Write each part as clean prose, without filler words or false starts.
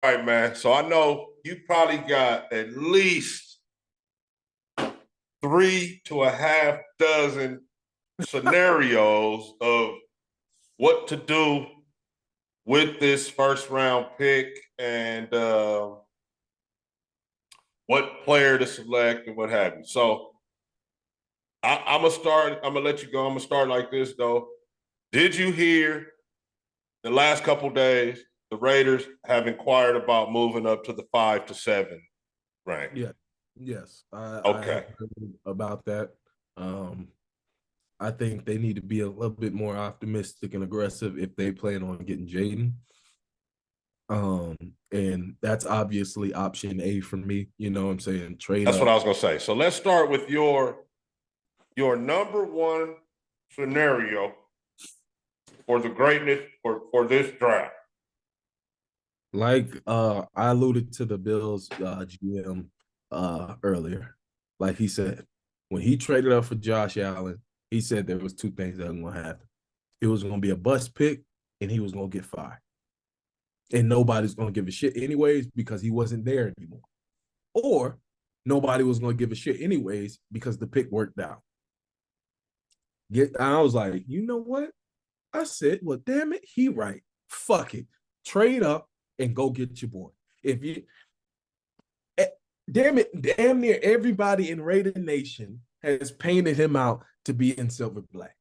All right, man. So I know you probably got at least three to a half dozen scenarios of what to do with this first round pick and what player to select and what have you. So I'm gonna start. I'm gonna let you go. I'm gonna start like this though. Did you hear the last couple days the Raiders have inquired about moving up to the 5 to 7 rank? Yeah, yes, I Okay, have heard about that. Um, I think they need to be a little bit more optimistic and aggressive if they plan on getting Jaden. And that's obviously option A for me. You know what I'm saying? Trade that's what I up. was gonna say. So let's start with your number one scenario for the greatness for this draft. Like I alluded to the Bills GM earlier. Like he said, when he traded up for Josh Allen, he said there was two things that were gonna happen. It was gonna be a bust pick and he was gonna get fired. And nobody's gonna give a shit anyways because he wasn't there anymore. Or nobody was gonna give a shit anyways because the pick worked out. I was like, you know what? I said, well, damn it, he right. Fuck it. Trade up and go get your boy. If you damn it, damn near everybody in Raider Nation has painted him out to be in silver black.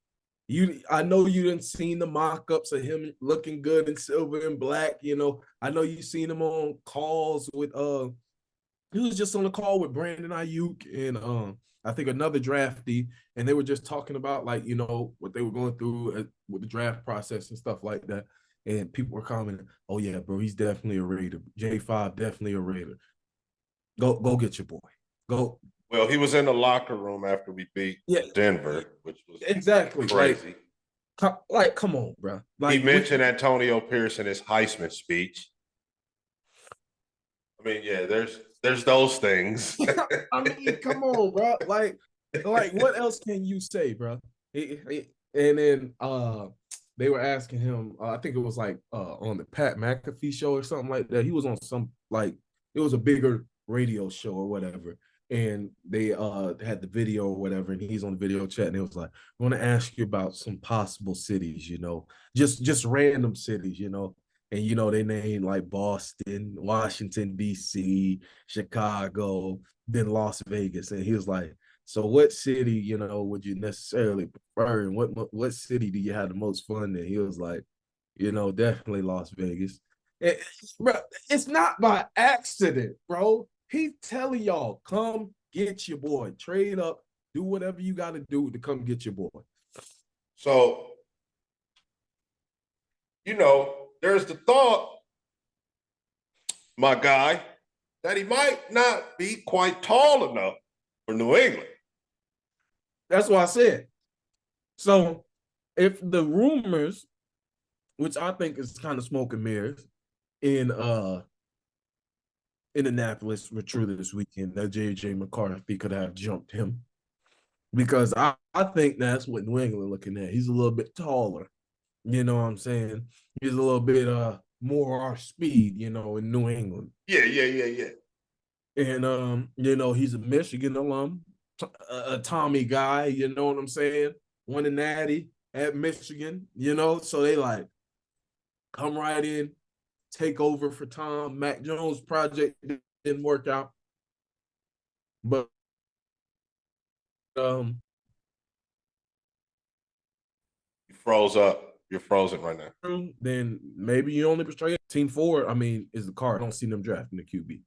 I know you didn't seen the mock-ups of him looking good in silver and black. You know, I know you seen him on calls with he was just on a call with Brandon Ayuk and I think another draftee, and they were just talking about like what they were going through with the draft process and stuff like that. And people were commenting, "Oh yeah, bro, he's definitely a Raider. J5 definitely a Raider. Go get your boy. Go." Well, he was in the locker room after we beat Yeah, Denver, which was exactly. crazy. Come on, bro. He Like mentioned Antonio Pierce in his Heisman speech. I mean, yeah, there's those things. I mean, come on, bro. Like what else can you say, bro? And then they were asking him, I think it was like on the Pat McAfee show or something like that. He was on some like it was a bigger radio show or whatever. And they had the video or whatever, and he's on the video chat, and it was like, I want to ask you about some possible cities, just random cities, and they named like Boston, Washington D.C., Chicago, then Las Vegas, and he was like, "So, what city, would you necessarily prefer, and what city do you have the most fun in?" He was like, definitely Las Vegas. Bro, it's not by accident, bro. He's telling y'all, come get your boy, trade up, do whatever you got to do to come get your boy. So, there's the thought, my guy, that he might not be quite tall enough for New England. That's what I said. So, if the rumors, which I think is kind of smoke and mirrors, in Indianapolis were true this weekend, that JJ McCarthy could have jumped him. Because I think that's what New England looking at. He's a little bit taller. You know what I'm saying? He's a little bit more our speed, in New England. Yeah. And he's a Michigan alum, a Tommy guy, you know what I'm saying? Won a natty at Michigan, so they like come right in, take over for Tom. Mac Jones project didn't work out. But You froze up. You're frozen right now. then maybe you only portray team forward. I mean, is the card. I don't see them drafting the QB.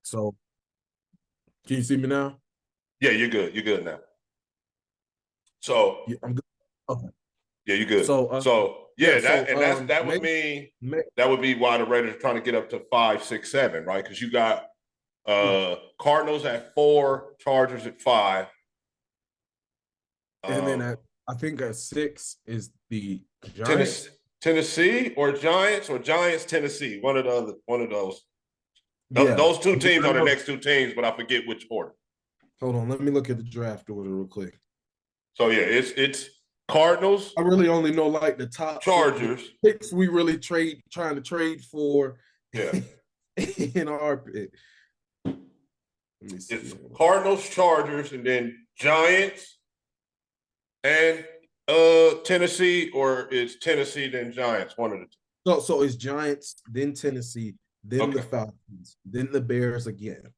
So can you see me now? Yeah, you're good. You're good now. So Yeah, I'm good. Okay. yeah, you're good. So yeah, that would mean that would be why the Raiders are trying to get up to 5, 6, 7, right? Because you got Cardinals at 4, Chargers at 5. And then I think at 6 is the Giants. Tennessee or Giants, Tennessee. One of those. Yeah. Those two teams are the next two teams, but I forget which order. Hold on, let me look at the draft order real quick. So yeah, it's Cardinals. I really only know like the top Chargers picks we really trying to trade for. Yeah. in our pick. Let me see. It's Cardinals, Chargers, and then Giants and Tennessee, or it's Tennessee then Giants. One of the two. So it's Giants, then Tennessee, then the Okay. Falcons, then the Bears again.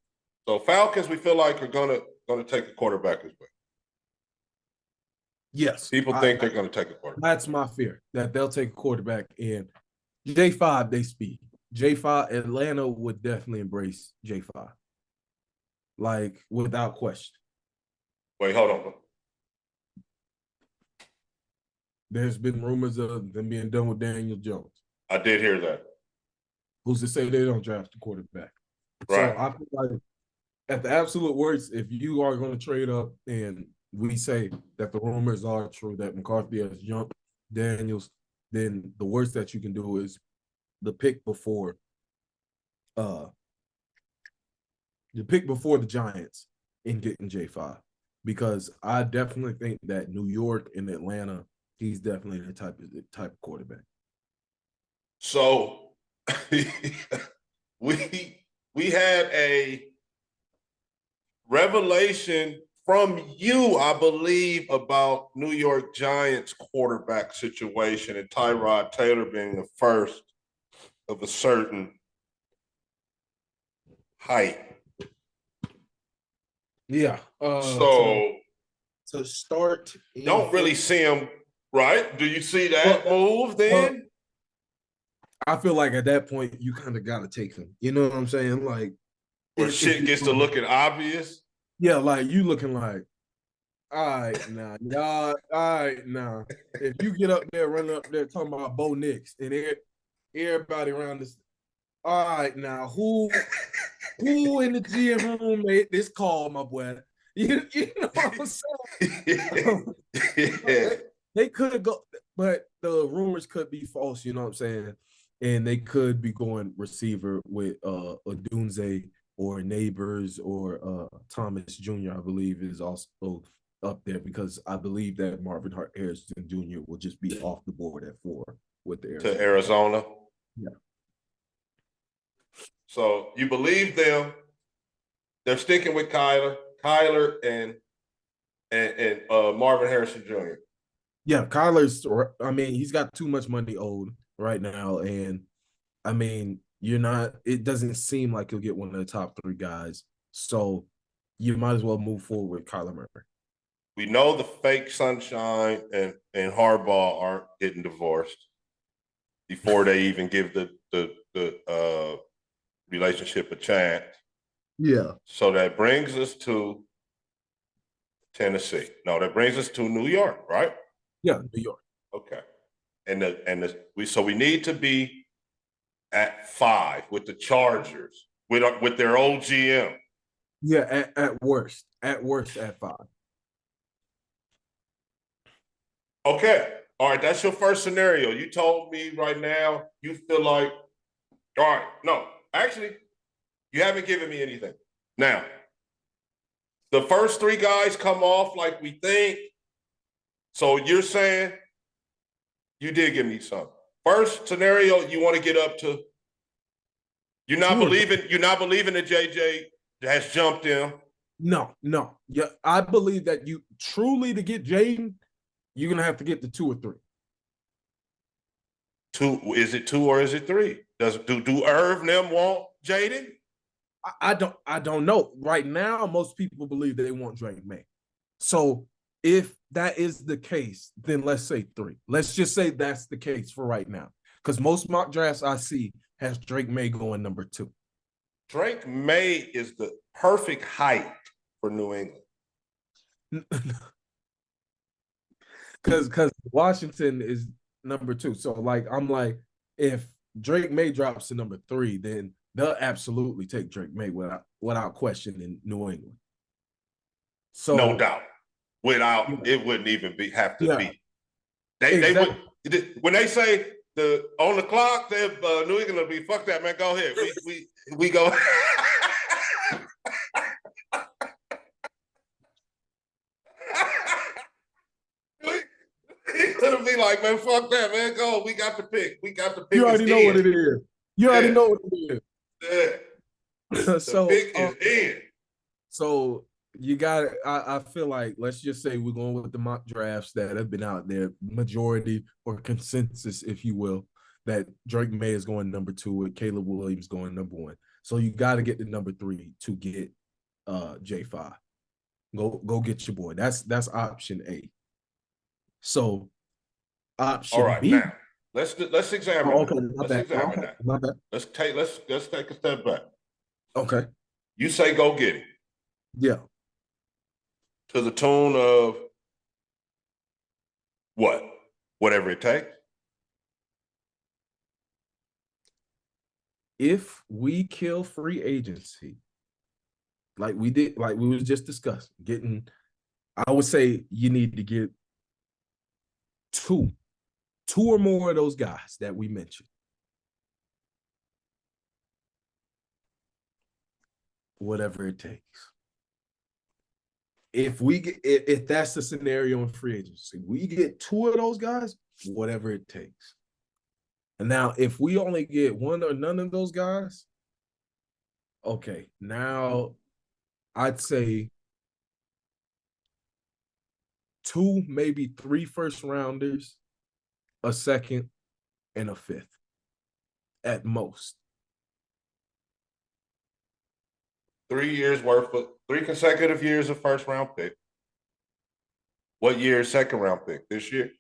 So Falcons, we feel like are gonna take a quarterback as well. Yes, People think they're gonna take a quarterback. that's my fear that they'll take a quarterback and J5 they speed. J5 Atlanta would definitely embrace J5, like without question. Wait, hold on. There's been rumors of them being done with Daniel Jones. I did hear that. Who's to say they don't draft a quarterback? Right. So I feel like at the absolute worst, if you are going to trade up and we say that the rumors are true that McCarthy has jumped Daniels, then the worst that you can do is the pick before the Giants in getting J5. Because I definitely think that New York and Atlanta, he's definitely the type of quarterback. So we had a revelation from you, I believe, about New York Giants quarterback situation and Tyrod Taylor being the first of a certain height. Yeah. So to start, don't really see him, right? Do you see that move then? I feel like at that point you kind of got to take him. You know what I'm saying? Like, Where shit gets to looking obvious. Yeah, like you looking like, all right, now, y'all, all right, now. If you get up there, running up there talking about Bo Nix and everybody around this, all right, now, who in the GM room made this call, my boy? You know what I'm saying? Yeah. They could go, but the rumors could be false. You know what I'm saying? And they could be going receiver with a Dunze or Neighbors or Thomas Jr. I believe is also up there because I believe that Marvin Harrison Jr. will just be off the board at 4 with the to Arizona. Yeah. So you believe them? They're sticking with Kyler, and Marvin Harrison Jr. Yeah, Kyler's. I mean, he's got too much money owed right now, and I mean, you're not. It doesn't seem like you'll get one of the top 3 guys, so you might as well move forward with Kyler Murray. We know the fake Sunshine and Harbaugh aren't getting divorced before they even give the relationship a chance. Yeah. So that brings us to Tennessee. No, that brings us to New York, right? Yeah, New York. Okay. So we need to be at 5 with the Chargers with their old GM. Yeah, at worst at 5. Okay. All right. That's your first scenario. You told me right now you feel like, all right. No, actually, you haven't given me anything. Now, the first 3 guys come off like we think. So you're saying you did give me some. First scenario, you want to get up to. You're not believing that JJ has jumped him. No. Yeah, I believe that you truly to get Jaden, you're gonna have to get the 2 or 3. 2, is it 2 or is it 3? Do Irv and them want Jaden? I don't know. Right now, most people believe that they want Drake May. So if that is the case, then let's say 3. Let's just say that's the case for right now. Because most mock drafts I see has Drake May going number 2. Drake May is the perfect height for New England. Because Washington is number 2. So I'm like, if Drake May drops to number 3, then they'll absolutely take Drake May without question in New England. So no doubt. It wouldn't even be. They exactly. would when they say on the clock. New England will be fuck that, man. Go ahead. We go. He's gonna be like, man, fuck that, man. Go. We got the pick. We got the pick. You already know what it is. You already know what it is. Yeah. The So, pick is in. so you got. I feel like let's just say we're going with the mock drafts that have been out there, majority or consensus, if you will, that Drake May is going number 2 and Caleb Williams going number 1. So you got to get the number 3 to get J5. Go get your boy. That's option A. So All option right, B. now let's examine Oh, that. okay, my Let's bad. examine Okay, that. my bad. Let's take a step back. Okay. You say go get him Yeah. to the tune of what? Whatever it takes. If we kill free agency, like we did, like we was just discussing, getting, I would say you need to get two or more of those guys that we mentioned. Whatever it takes. If we get, if that's the scenario in free agency, we get 2 of those guys, whatever it takes. And now, if we only get 1 or none of those guys, okay, now I'd say 2, maybe 3 first rounders, a second, and a 5th at most. 3 years worth of 3 consecutive years of first round pick. What year is second round pick? This year?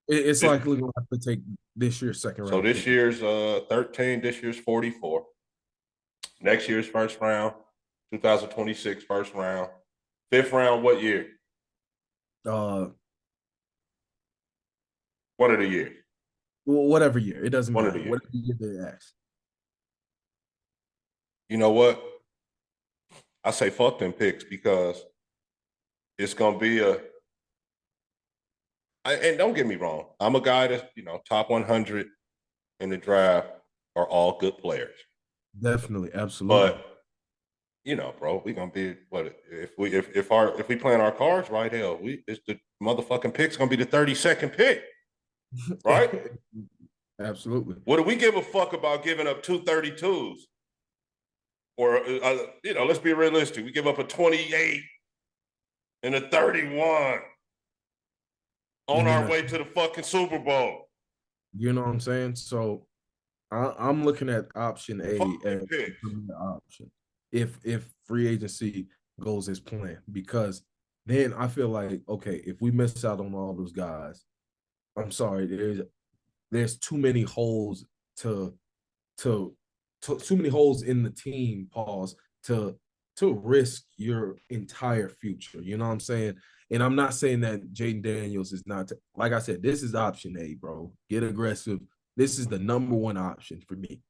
It's This, likely going to have to take this year's second so round this pick. year's 13, this year's 44. Next year's first round, 2026 first round. Fifth round, what year? Uh, What are the years? whatever year, it doesn't One of the matter. years. Whatever year they ask. You know what? I say fuck them picks because it's gonna be and don't get me wrong, I'm a guy that's top 100 in the draft are all good players. Definitely, absolutely. But bro, we gonna be what if we playing our cards right? Hell, it's the motherfucking pick's gonna be the 32nd pick, right? Absolutely. What do we give a fuck about giving up 232s? Or let's be realistic. We give up a 28 and a 31 on And then our way to the fucking Super Bowl. you know what I'm saying? So I'm looking at option A Fuck as them picks. the option if free agency goes as planned, because then I feel like, okay, if we miss out on all those guys, I'm sorry, there's too many holes to to, too many holes in the team, pause, to risk your entire future. You know what I'm saying? And I'm not saying that Jaden Daniels is not, like I said, this is option A, bro. Get aggressive. This is the number 1 option for me.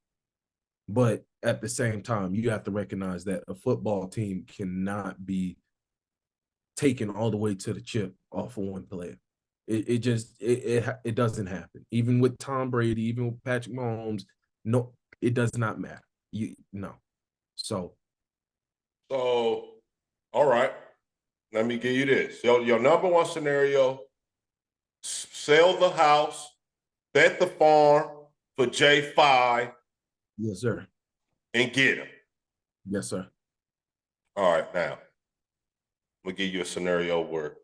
But at the same time, you have to recognize that a football team cannot be taken all the way to the chip off of 1 player. It just it doesn't happen. Even with Tom Brady, even with Patrick Mahomes, no, it does not matter. You no. So So, all right. Let me give you this. Your number 1 scenario: sell the house, bet the farm for J5, yes, sir. and get him. Yes, sir. All right, now I'm gonna give you a scenario where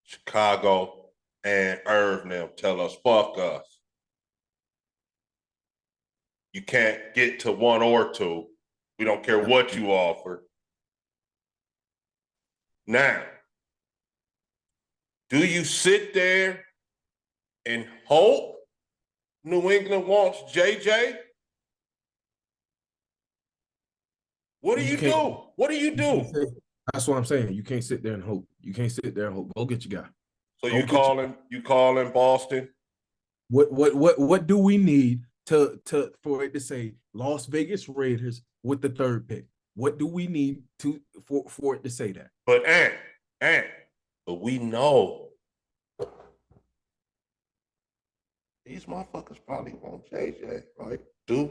Chicago and Irv now tell us fuck us. You can't get to 1 or 2. We don't care what you offer. Now, do you sit there and hope New England wants JJ? What do You you can't, do? What do you do? that's what I'm saying. You can't sit there and hope. You can't sit there and hope. Go get your guy. So Go you get your calling Boston? what do we need to for it to say Las Vegas Raiders with the 3rd pick? What do we need to for it to say that? But but we know these motherfuckers probably want JJ, right? Do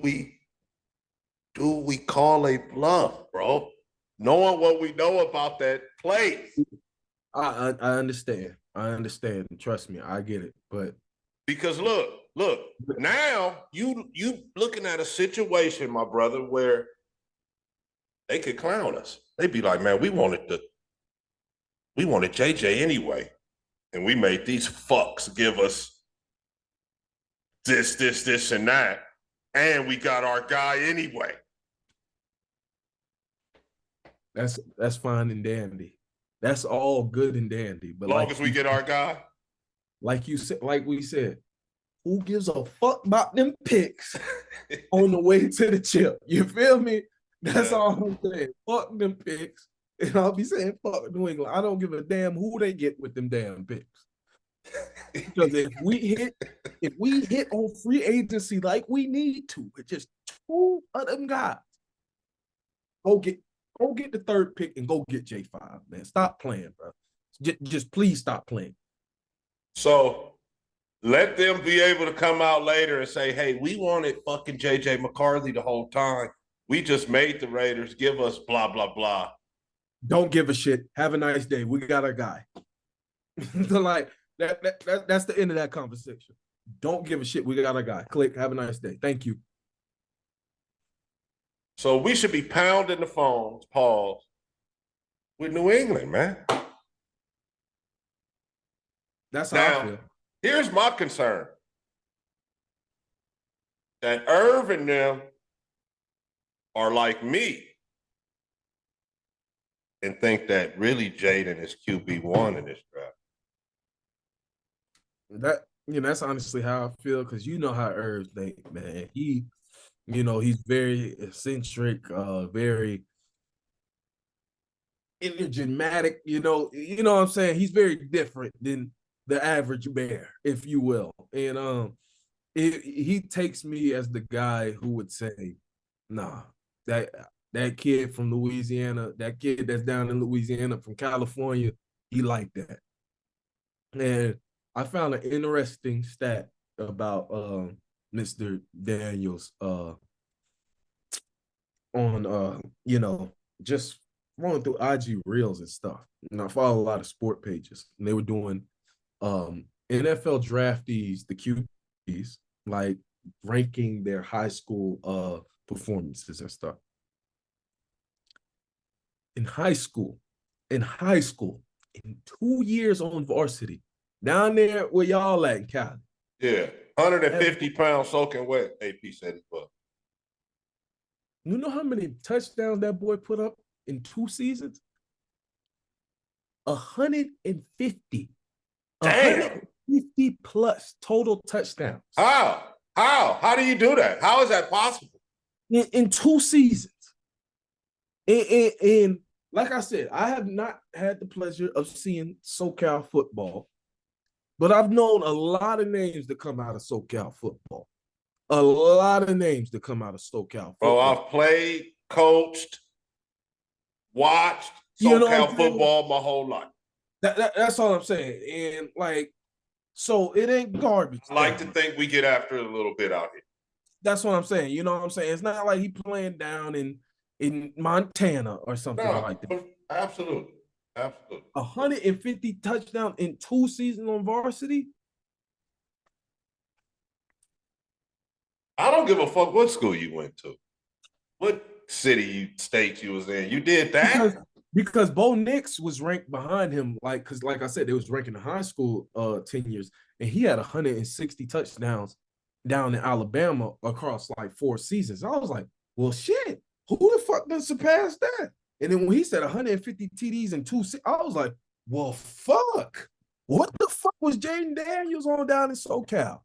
we call a bluff, bro? Knowing what we know about that place. I understand. I understand. Trust me, I get it. But Because look, now you looking at a situation, my brother, where they could clown us. They'd be like, man, we wanted JJ anyway. And we made these fucks give us this, and that. And we got our guy anyway. That's fine and dandy. That's all good and dandy. But Long as we get our guy. like you said, like we said, who gives a fuck about them picks on the way to the chip? You feel me? That's all I'm saying. Fuck them picks. And I'll be saying fuck New England. I don't give a damn who they get with them damn picks. Because if we hit on free agency like we need to, with just two of them guys, go get the third pick and go get J5, man. Stop playing, bro. Just please stop playing. So let them be able to come out later and say, hey, we wanted fucking JJ McCarthy the whole time. We just made the Raiders give us blah, blah, blah. Don't give a shit. Have a nice day. We got our guy. So like that's the end of that conversation. Don't give a shit. We got our guy. Click. Have a nice day. Thank you. So we should be pounding the phones, pause, with New England, man. That's how I feel. Here's my concern. That Irv and them are like me and think that really Jaden is QB1 in this draft. That's honestly how I feel, because you know how Irv think, man. He's very eccentric, very enigmatic, what I'm saying? He's very different than the average bear, if you will. And he takes me as the guy who would say, nah, that kid from Louisiana, that kid that's down in Louisiana from California, he like that. And I found an interesting stat about Mr. Daniels on just rolling through IG reels and stuff. And I follow a lot of sport pages, and they were doing NFL draftees, the QBs, like ranking their high school performances and stuff. In high school, in 2 years on varsity, down there where y'all at in Cali. Yeah, 150 pounds soaking wet, AP said it was. You know how many touchdowns that boy put up in 2 seasons? 150. Damn. 150 plus total touchdowns. How do you do that? How is that possible? In 2 seasons. And like I said, I have not had the pleasure of seeing SoCal football, but I've known a lot of names that come out of SoCal football. A lot of names that come out of SoCal football. Oh, I've played, coached, watched SoCal football my whole life. That's all I'm saying. And like, so it ain't garbage. I like to think we get after it a little bit out here. That's what I'm saying. You know what I'm saying? It's not like he playing down in Montana or something like that. Absolutely. 150 touchdowns in 2 seasons on varsity. I don't give a fuck what school you went to, what state you was in. You did that because Bo Nix was ranked behind him, because like I said, they was ranking the high school tenures, and he had 160 touchdowns down in Alabama across like 4 seasons. I was like, well, shit, who the fuck done surpassed that? And then when he said 150 TDs in 2 seasons, I was like, well, fuck. What the fuck was Jaden Daniels on down in SoCal?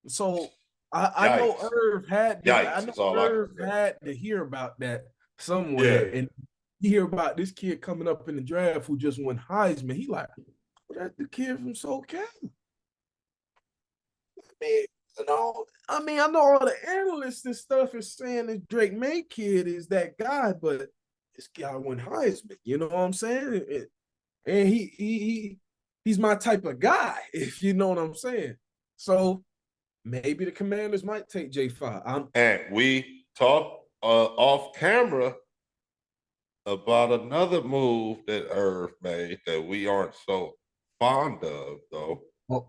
So I know Irv had to hear about that somewhere, and you hear about this kid coming up in the draft who just won Heisman. He like, well, that's the kid from SoCal. I know all the analysts and stuff is saying that Drake May kid is that guy, but this guy won Heisman. You know what I'm saying? And he's my type of guy, if you know what I'm saying. So maybe the Commanders might take J5. And we talked off camera about another move that Irv made that we aren't so fond of, though. Oh.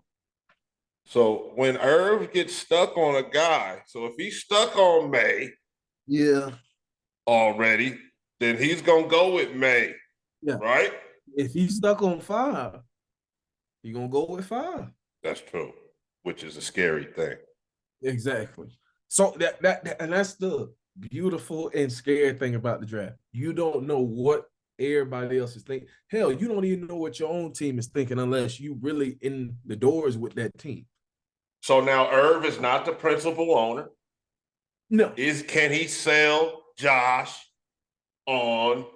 So when Irv gets stuck on a guy, so if he's stuck on May Yeah, already, then he's gonna go with May, yeah. right? If he's stuck on five, he gonna go with five. That's true, which is a scary thing. Exactly. So and that's the beautiful and scary thing about the draft. You don't know what everybody else is thinking. Hell, you don't even know what your own team is thinking unless you really in the doors with that team. So now Irv is not the principal owner. No, Can he sell Josh on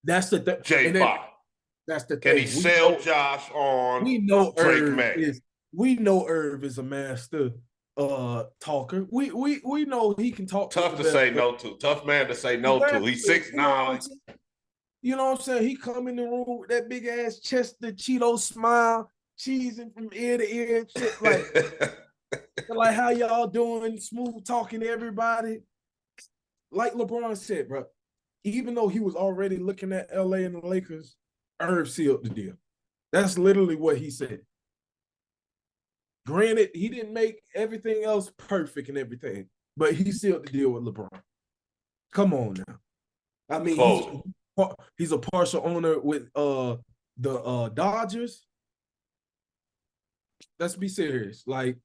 that's the thing. And then J5? that's the Can he thing. sell Josh on We know Drake Irv May? is we know Irv is a master talker. We know he can talk with Tough the to best. say no to. Tough man to say no to. He's Exactly. six You know what I'm nine. saying? You know what I'm saying? He come in the room with that big ass chest, the Cheeto smile, cheesing from ear to ear and shit. Like how y'all doing? Smooth talking to everybody. Like LeBron said, bro. Even though he was already looking at LA and the Lakers, Irv sealed the deal. That's literally what he said. Granted, he didn't make everything else perfect and everything, but he sealed the deal with LeBron. Come on now. I mean, Close. he's a partial owner with the Dodgers. Let's be serious. Like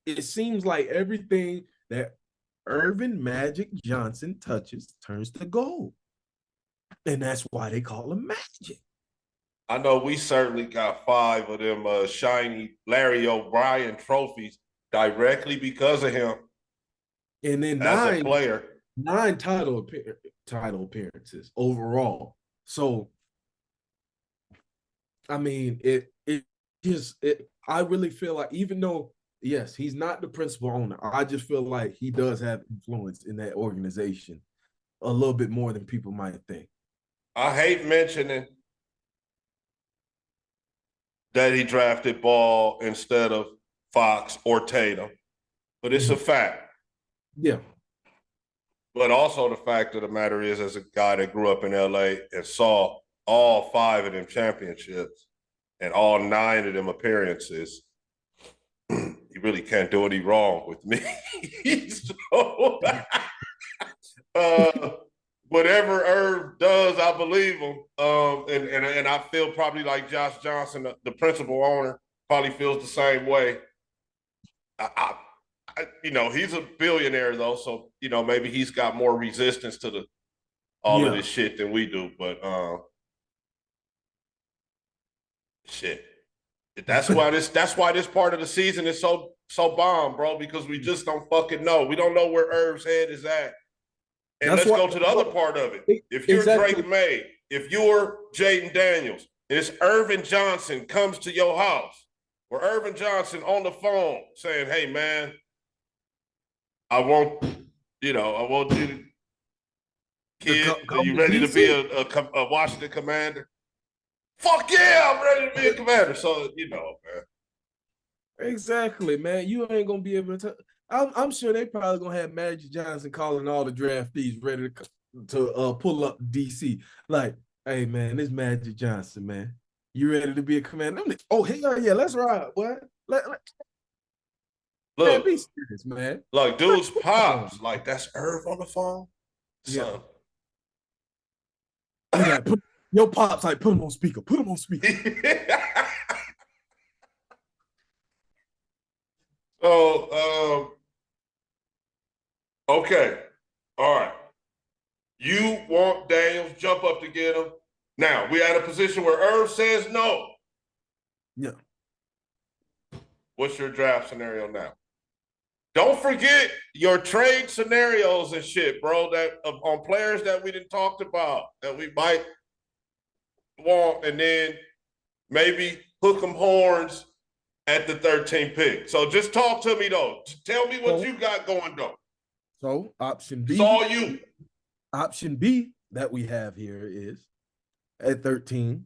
it seems like everything that Irvin Magic Johnson touches turns to gold. And that's why they call him Magic. I know we certainly got five of them shiny Larry O'Brien trophies directly because of him And then as a player. nine title appearances overall. So I mean, it just it. I really feel like even though yes, he's not the principal owner, I just feel like he does have influence in that organization a little bit more than people might think. I hate mentioning that he drafted Ball instead of Fox or Tatum, but it's a fact. Yeah, But also the fact of the matter is, as a guy that grew up in LA and saw all five of them championships and all nine of them appearances, he really can't do any wrong with me. So, uh, whatever Irv does, I believe him. And I feel probably like Josh Johnson, the principal owner, probably feels the same way. He's a billionaire though, so maybe he's got more resistance to the all of yeah. this shit than we do. But shit, that's why this part of the season is so bomb, bro. Because we just don't fucking know. We don't know where Irv's head is at. And That's let's what go to the other part of it. If you're exactly. Drake May, if you're Jaden Daniels, and it's Irvin Johnson comes to your house, or Irvin Johnson on the phone saying, "Hey man, I want, I want you to, To kid, are come you to ready to be DC. a Washington Commander?" Fuck yeah, I'm ready to be a commander. So, man. Exactly, man. You ain't gonna be able to. I'm sure they probably gonna have Magic Johnson calling all the draftees ready to pull up DC. Like, hey man, this Magic Johnson, man. You ready to be a commander? I'm like, oh hell yeah, let's ride, boy. Man, Look, be serious, man. look, dudes Come on. pops. Like, that's Irv on the phone? Yeah. Son. He like put your pops like put him on speaker. Put him on speaker. So, okay. All right. You want Daniels, jump up to get him. Now, we're at a position where Irv says no. Yeah. What's your draft scenario now? Don't forget your trade scenarios and shit, bro. That on players that we didn't talked about that we might want, and then maybe hook them horns at the 13th pick. So just talk to me though. Tell me what So, you got going though. so option It's B. all you. Option B that we have here is at 13.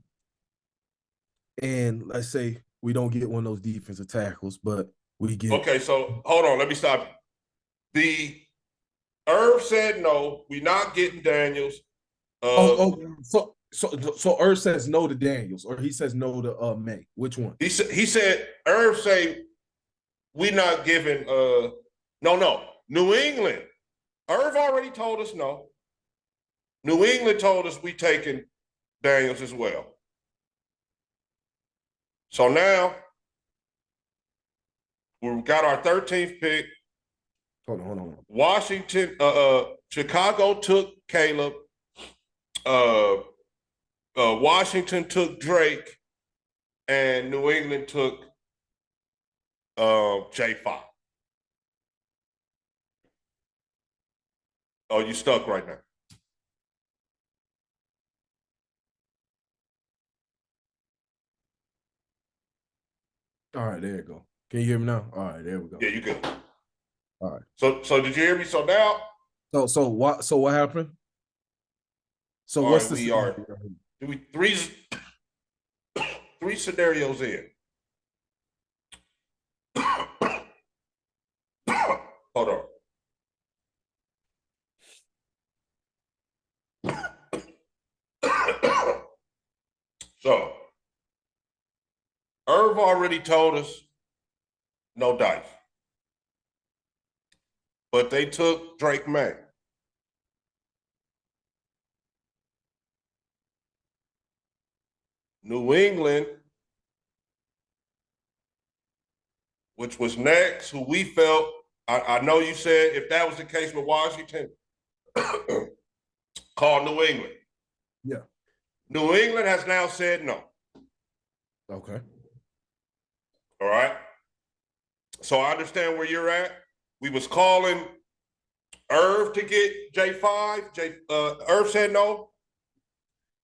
And let's say we don't get one of those defensive tackles, but we get Okay, so hold on. Let me stop you. The Irv said no. We're not getting Daniels. so Irv says no to Daniels, or he says no to May. Which one? He said Irv say we not giving no. New England. Irv already told us no. New England told us we taking Daniels as well. So now we've got our 13th pick. Hold on. Washington, Chicago took Caleb. Washington took Drake, and New England took J5. Oh, you stuck right now. All right, there you go. Can you hear me now? All right, there we go. Yeah, you good. All right. So did you hear me? So now, So what happened? So all what's right, the we are three scenarios in. Hold on. So Irv already told us no dice, but they took Drake May. New England, which was next, who we felt. I know you said if that was the case with Washington, call New England. Yeah. New England has now said no. Okay. All right. So I understand where you're at. We was calling Irv to get J5. Irv said no.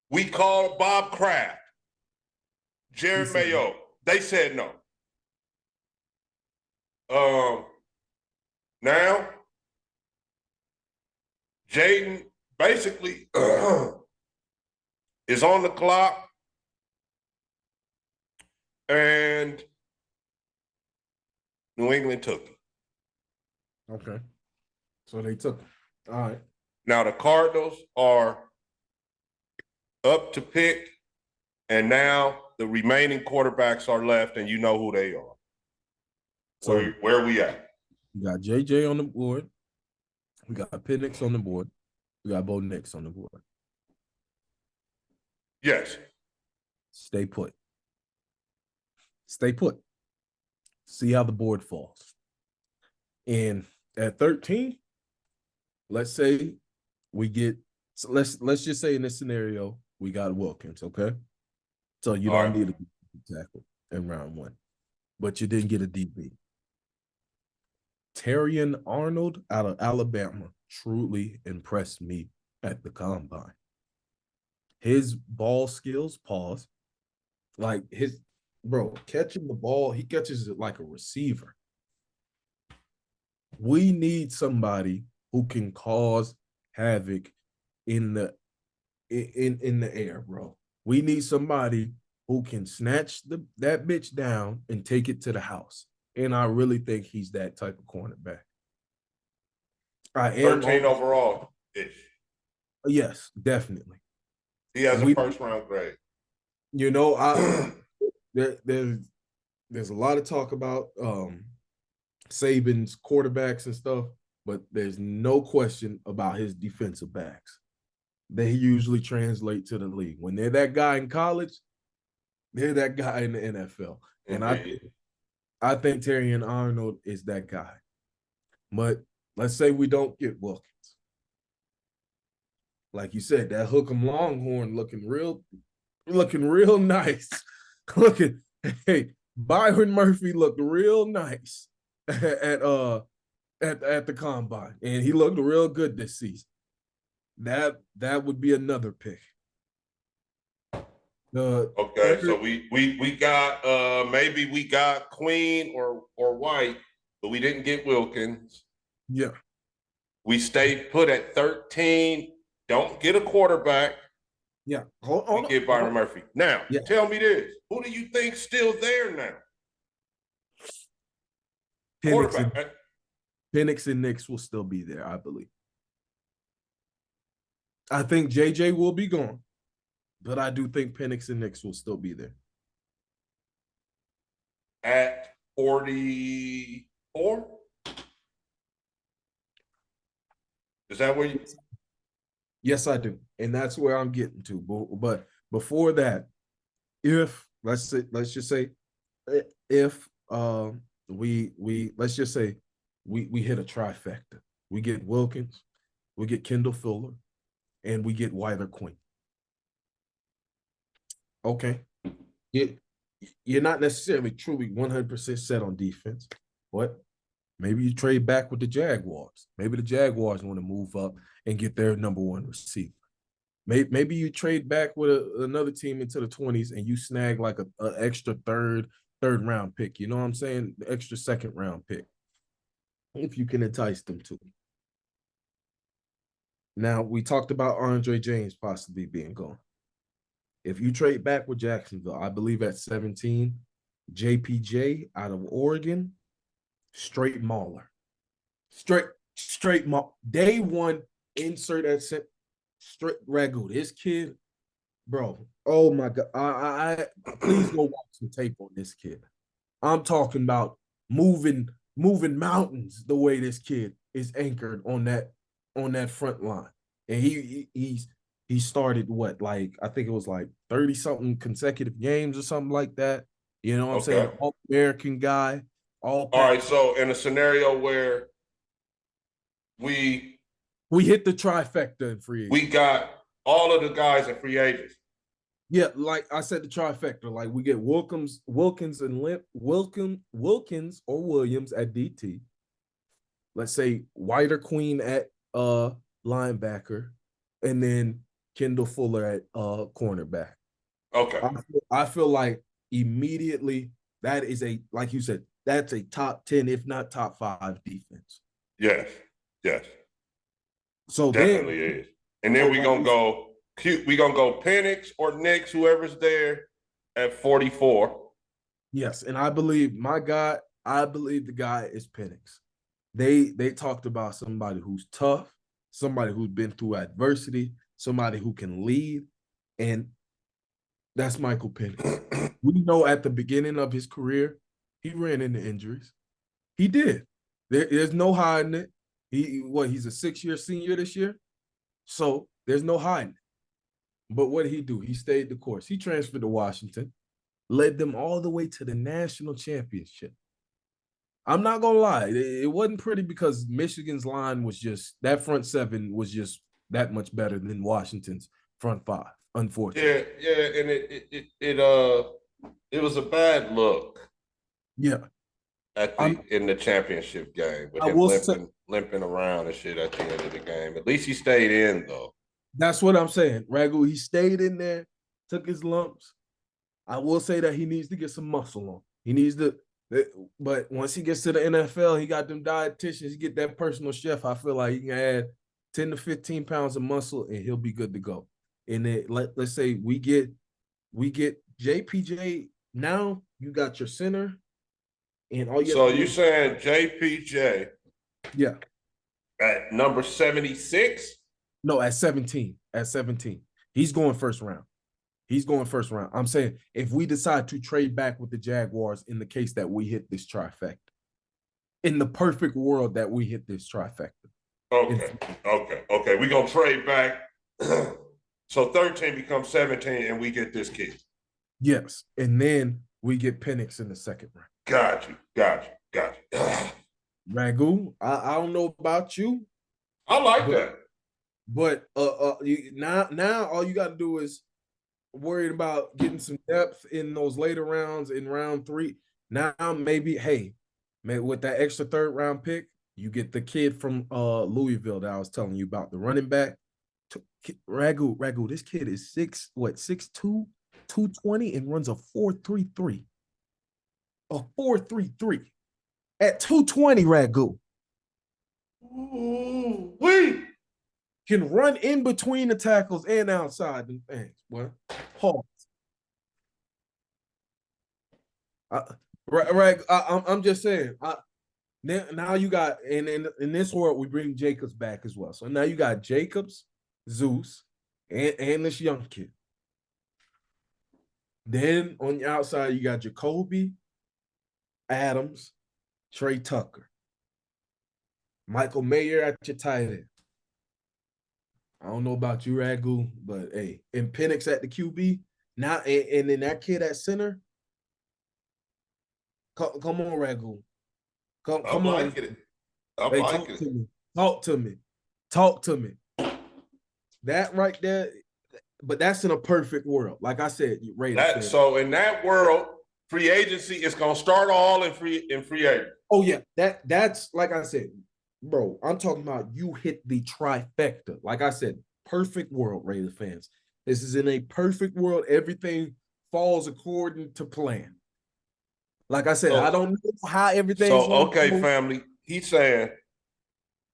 We called Bob Kraft, Jared Mayo. They said no. Now, Jaden basically is on the clock, and New England took it. Okay. So they took him. All right. Now the Cardinals are up to pick, and now the remaining quarterbacks are left, and you know who they are. So where we at? We got JJ on the board. We got Penix on the board. We got Bo Nix on the board. Yes. Stay put. Stay put. See how the board falls. And at 13, let's say we get, so let's just say in this scenario, we got Wilkins, okay? So you don't need a tackle in round one, but you didn't get a DB. Terrion Arnold out of Alabama truly impressed me at the combine. His ball skills, like catching the ball, he catches it like a receiver. We need somebody who can cause havoc in the air, bro. We need somebody who can snatch that bitch down and take it to the house. And I really think he's that type of cornerback. I am 13 overall ish. Yes, definitely. He has a first round grade. You know, there's a lot of talk about Saban's quarterbacks and stuff, but there's no question about his defensive backs. They usually translate to the league. When they're that guy in college, they're that guy in the NFL. And I think Terrion Arnold is that guy. But let's say we don't get Wilkins. Like you said, that Hook'em Longhorn looking real nice. Hey, Byron Murphy looked real nice at the combine, and he looked real good this season. That would be another pick. Okay, so we got maybe we got Queen or White, but we didn't get Wilkins. Yeah. We stayed put at 13. Don't get a quarterback. Yeah. We get Byron Murphy. Now, tell me this. Who do you think's still there now? Penix and Nix will still be there, I believe. I think JJ will be gone, but I do think Penix and Nix will still be there. At 44. Is that where you? Yes, I do, and that's where I'm getting to. But before that, if let's just say if we let's just say we hit a trifecta. We get Wilkins, we get Kendall Fuller, and we get Wilder Queen. Okay. You, you're not necessarily truly 100% set on defense, but maybe you trade back with the Jaguars. Maybe the Jaguars want to move up and get their number one receiver. Maybe you trade back with another team into the 20s and you snag like a extra third round pick. You know what I'm saying? The extra second round pick. If you can entice them to. Now, we talked about Andre James possibly being gone. If you trade back with Jacksonville, I believe at 17, JPJ out of Oregon, straight mauler. Straight maul. Day one, insert at straight ragu. This kid, bro. Oh my god. I please go watch some tape on this kid. I'm talking about moving mountains the way this kid is anchored on that front line. And he started what, like I think it was like 30 something consecutive games or something like that. You know what I'm saying? Okay. All American guy, all All right. Pac. So in a scenario where we We hit the trifecta in free we agency. got all of the guys in free agents. Yeah, like I said, the trifecta. Like we get Wilkins and Wilkins or Williams at DT. Let's say Whiter Queen at linebacker, and then Kendall Fuller at cornerback. Okay. I feel like immediately that is a, like you said, that's a top 10, if not top 5 defense. Yes. Yes. So then, Definitely is. And so then we like gonna go cute. We gonna go Penix or Nix, whoever's there at 44. yes, and I believe I believe the guy is Penix. They talked about somebody who's tough, somebody who's been through adversity, somebody who can lead, and that's Michael Penix. We know at the beginning of his career, he ran into injuries. He did. There's no hiding it. He's a 6-year senior this year, so there's no hiding it. But what did he do? He stayed the course. He transferred to Washington, led them all the way to the national championship. I'm not gonna lie, it wasn't pretty because Michigan's line was just, that front seven was just that much better than Washington's front five. Unfortunately, Yeah, yeah, and it was a bad look yeah. at the I'm. in the championship game with I him will say limping around and shit at the end of the game. At least he stayed in though. that's what I'm saying. Ragu, he stayed in there, took his lumps. I will say that he needs to get some muscle on. He needs to, but once he gets to the NFL, he got them dietitians. He get that personal chef. I feel like he can add 10 to 15 pounds of muscle, and he'll be good to go. And then let's say we get JPJ. Now you got your center, and all you have So to do you is, saying JPJ yeah, at number 76? no, at 17, he's going first round. He's going first round. I'm saying if we decide to trade back with the Jaguars in the case that we hit this trifecta, in the perfect world that we hit this trifecta. Okay, okay. We're gonna trade back. So 13 becomes 17 and we get this kid. Yes. And then we get Penix in the second round. Got you. Ragu, I don't know about you, I like but that. now all you got to do is worried about getting some depth in those later rounds in round 3. Now maybe, hey, man, with that extra third round pick, you get the kid from Louisville that I was telling you about, the running back. Ragu, this kid is 6'2", 220, and runs a 4.33. A 4.33 at 220. Ragu Ooh, wee. can run in between the tackles and outside the things. What? Pause. I'm just saying. Now you got, and in this world we bring Jacobs back as well. So now you got Jacobs, Zeus, and this young kid. Then on the outside you got Jacoby, Adams, Trey Tucker, Michael Mayer at your tight end. I don't know about you, Ragu, but hey, and Penix at the QB. Now, and then that kid at center. Come on, Ragu. I'm Come on. liking it. I'm Hey, liking talk it. to me. Talk to me. Talk to me. That right there, but that's in a perfect world. Like I said, Raiders That fan. so in that world, free agency is gonna start all in free agent. Oh yeah, that's like I said, bro. I'm talking about you hit the trifecta. Like I said, perfect world, Raiders fans. This is in a perfect world. Everything falls according to plan. Like I said, I So don't know how everything's so going to okay, go. family. He's saying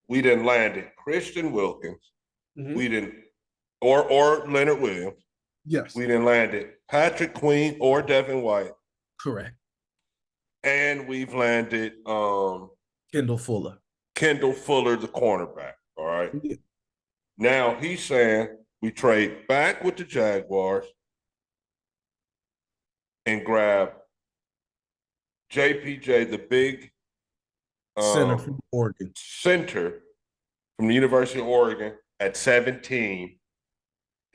we didn't land it. Christian Wilkins, Mhm. we didn't, or Leonard Williams, Yes, we didn't land it. Patrick Queen or Devin White, correct. and we've landed Kendall Fuller. Kendall Fuller, the cornerback. All right. Yeah. Now he's saying we trade back with the Jaguars and grab JPJ, the big Center um, from Oregon. center from the University of Oregon at 17.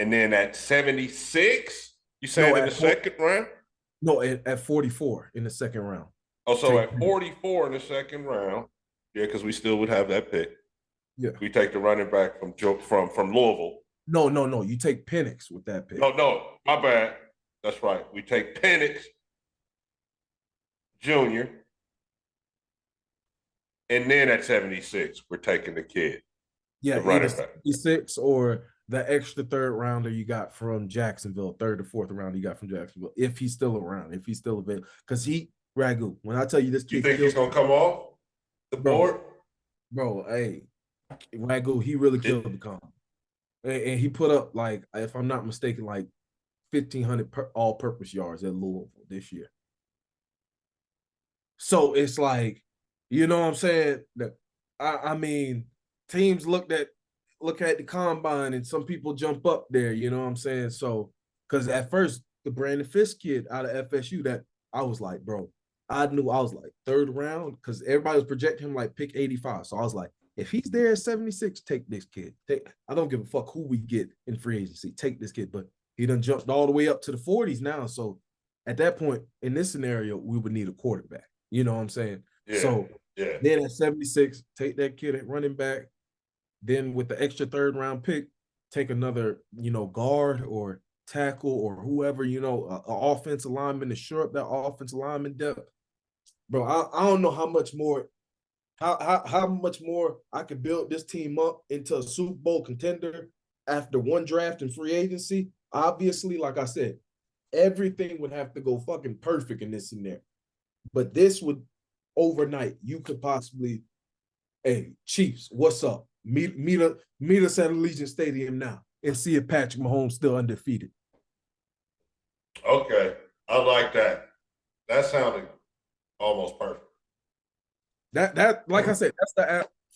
And then at 76, you No, saying in the at second round? no at 44 in the second round. Oh, so Take at 44 in the second round, yeah, because we still would have that pick. yeah. We take the running back from Louisville. No. You take Penix with that pick. No, my bad. That's right. We take Penix Jr. And then at 76, we're taking the kid, Yeah, the either running back. 66 or the extra third rounder you got from Jacksonville, third or fourth round you got from Jacksonville, if he's still around, if he's still available. Because Ragu, when I tell you this You kid think killed, he's gonna come off the bro, board? hey, Ragu, he really It, killed the comp. And he put up, like, if I'm not mistaken, like 1,500 all-purpose yards at Louisville this year. So it's like, you know what I'm saying? That I mean, teams look at the combine and some people jump up there, you know what I'm saying? So because at first the Brandon Fisk kid out of FSU, that I was like, bro, I knew I was like third round because everybody was projecting him like pick 85. So I was like, if he's there at 76, take this kid. I don't give a fuck who we get in free agency. Take this kid. But he done jumped all the way up to the 40s now. So at that point, in this scenario, we would need a quarterback. You know what I'm saying? yeah, So yeah. then at 76, take that kid at running back. Then with the extra third round pick, take another, guard or tackle or whoever, a offensive lineman to shore up that offensive lineman depth. Bro, I don't know how much more, how much more I could build this team up into a Super Bowl contender after one draft and free agency. Obviously, like I said, everything would have to go fucking perfect in this scenario. But this would overnight, you could possibly, hey, Chiefs, what's up? Meet us at Allegiant Stadium now and see if Patrick Mahomes still undefeated. Okay, I like that. That sounded almost perfect. That like I said,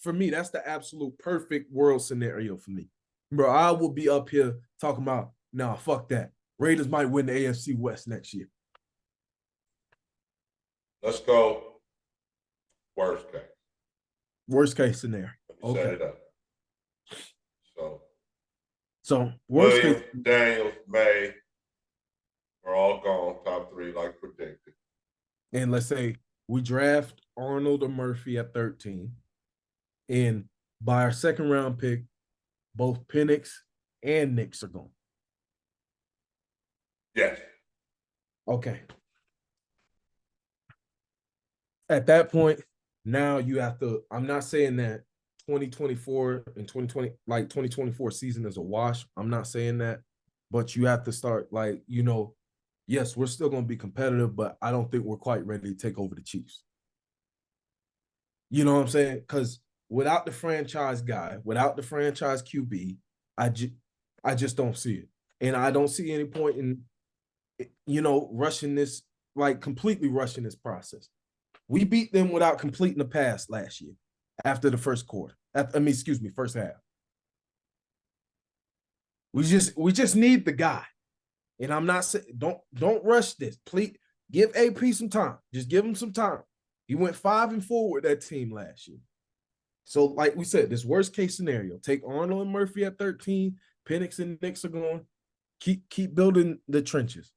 for me, that's the absolute perfect world scenario for me. Bro, I will be up here talking about, nah, fuck that. Raiders might win the AFC West next year. Let's go. Worst case. Worst case scenario. Let me set Okay. it up. So So worst case, Williams, Daniels, May are all gone. Top three, like predicted. and let's say we draft Arnold or Murphy at 13. And by our second round pick, both Penix and Knicks are gone. Yes. Okay. At that point, now you have to, I'm not saying that 2024 and 2020, like 2024 season is a wash. I'm not saying that, but you have to start like, yes, we're still going to be competitive, but I don't think we're quite ready to take over the Chiefs. You know what I'm saying? Because without the franchise guy, without the franchise QB, I just don't see it. And I don't see any point in, rushing this, like completely rushing this process. We beat them without completing the pass last year after the first quarter. First half. We just need the guy. And I'm not saying don't rush this. Please give AP some time. Just give him some time. He went 5-4 with that team last year. So, like we said, this worst case scenario: take Arnold and Murphy at 13. Penix and Nix are going. Keep building the trenches.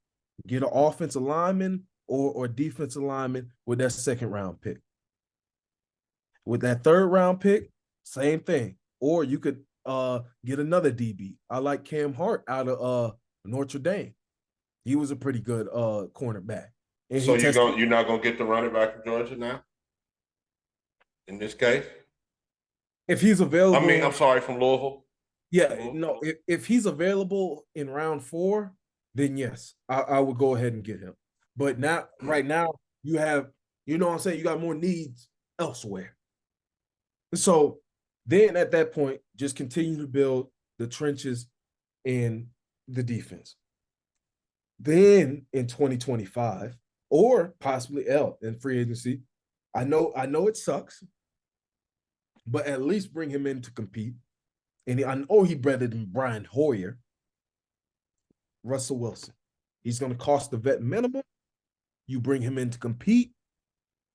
Get an offensive lineman or defensive lineman with that second round pick. With that third round pick, same thing. Or you could get another DB. I like Cam Hart out of Notre Dame. He was a pretty good cornerback. And So he tested. you're not gonna get the running back from Georgia now? In this case? If he's I mean, available, I'm sorry, from Louisville. yeah, From Louisville? no, if he's available in round 4, then yes, I would go ahead and get him. But not right now, you have, you know what I'm saying, you got more needs elsewhere. So then at that point, just continue to build the trenches in the defense. Then in 2025, or possibly in free agency, I know it sucks, but at least bring him in to compete. And I know he better than Brian Hoyer. Russell Wilson. He's going to cost the vet minimum. You bring him in to compete.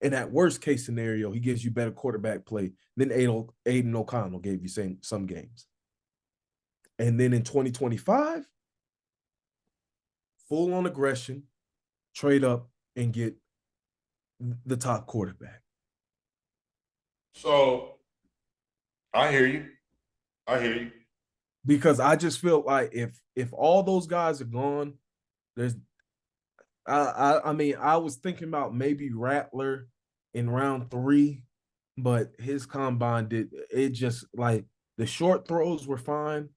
And at worst case scenario, he gives you better quarterback play than Aiden O'Connell gave you some games. And then in 2025, full on aggression, trade up and get the top quarterback. So I hear you. I hear you. Because I just feel like if all those guys are gone, there's I mean, I was thinking about maybe Rattler in round 3, but his combine did it just like the short throws were fine,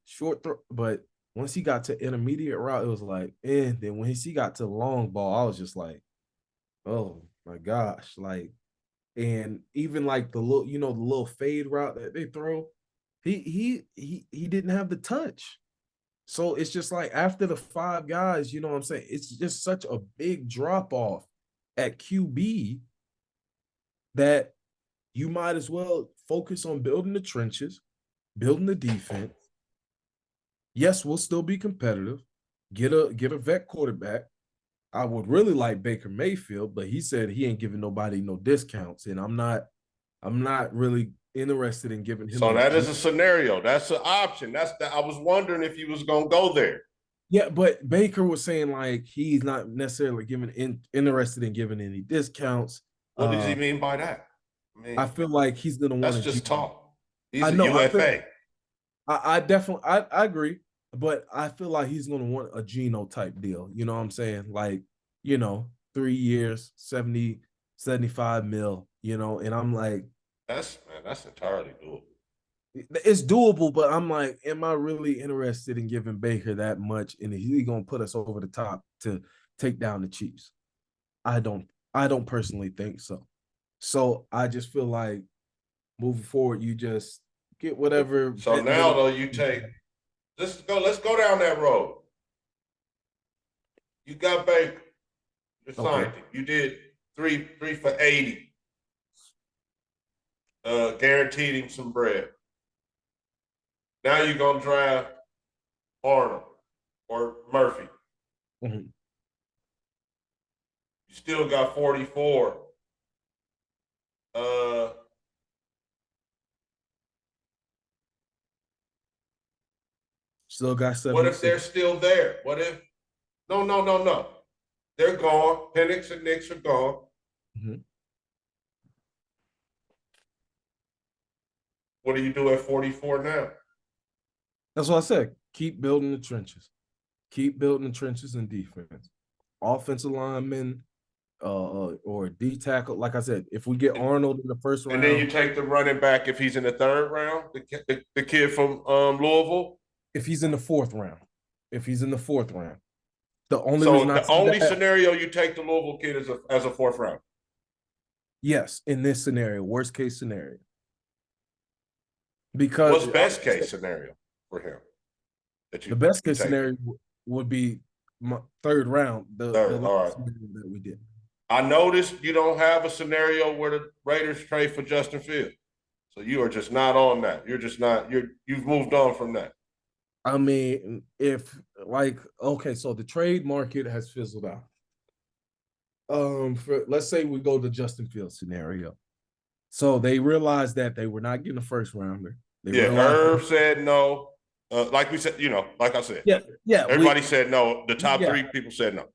but once he got to intermediate route, it was like, Then when he got to the long ball, I was just like, oh my gosh, like, and even like the little, the little fade route that they throw, he didn't have the touch. So it's just like after the 5 guys, you know what I'm saying? It's just such a big drop off at QB that you might as well focus on building the trenches, building the defense. Yes, we'll still be competitive. Get a vet quarterback. I would really like Baker Mayfield, but he said he ain't giving nobody no discounts, and I'm not really interested in giving him So a that is G. a scenario. That's an option. That's that. I was wondering if he was gonna go there. Yeah, but Baker was saying like he's not necessarily interested in giving any discounts. What does he mean by that? I mean, I feel like he's gonna want that's to G. just talk. He's I a know. UFA. I definitely I agree, but I feel like he's gonna want a Geno type deal. You know what I'm saying? Like, 3 years, 70, 75 mil, and I'm like, That's entirely doable. it's doable, but I'm like, am I really interested in giving Baker that much? And is he gonna put us over the top to take down the Chiefs? I don't personally think so. So I just feel like moving forward, you just get whatever So vet now minimum. though, you take let's go down that road. You got Baker. You Okay. signed him. You did three for 80. Guaranteed him some bread. Now you're gonna draft Arnold or Murphy. Mhm. You still got 44. Uh, Still got what if 76. they're still there? What if no. They're gone. Penix and Knicks are gone. Mhm. What do you do at 44 now? That's what I said. Keep building the trenches. Keep building the trenches in defense. Offensive lineman, or D tackle. Like I said, if we get And, Arnold in the first and then you round, take the running back if he's in the third round, the kid from Louisville. if he's in the fourth round, if he's in the fourth round, the only reason So I the say only that, scenario you take the Louisville kid as a fourth round. yes, in this scenario, worst case scenario, because What's best case scenario for him that the best you case take him? scenario would be my third round, the Third. last All right. scenario that we did. I noticed you don't have a scenario where the Raiders trade for Justin Fields. So you are just not on that. You're just not. You've moved on from that. I mean, if like, okay, so the trade market has fizzled out. For let's say we go to Justin Fields scenario. So they realized that they were not getting a first rounder. They Yeah, realized, Irv said no. Like we said, like I said, yeah, yeah, everybody said no. The top yeah, three people said no.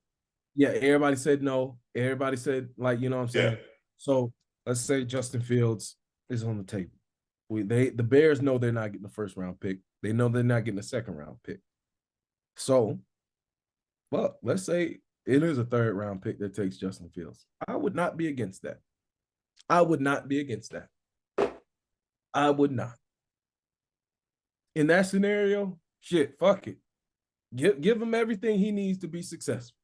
yeah. Everybody said no. Everybody said like, you know what I'm Yeah, saying. So let's say Justin Fields is on the table. The Bears know they're not getting the first round pick. They know they're not getting a second round pick. So, well, let's say it is a third round pick that takes Justin Fields. I would not be against that. I would not be against that. I would not. In that scenario, shit, fuck it. Give him everything he needs to be successful.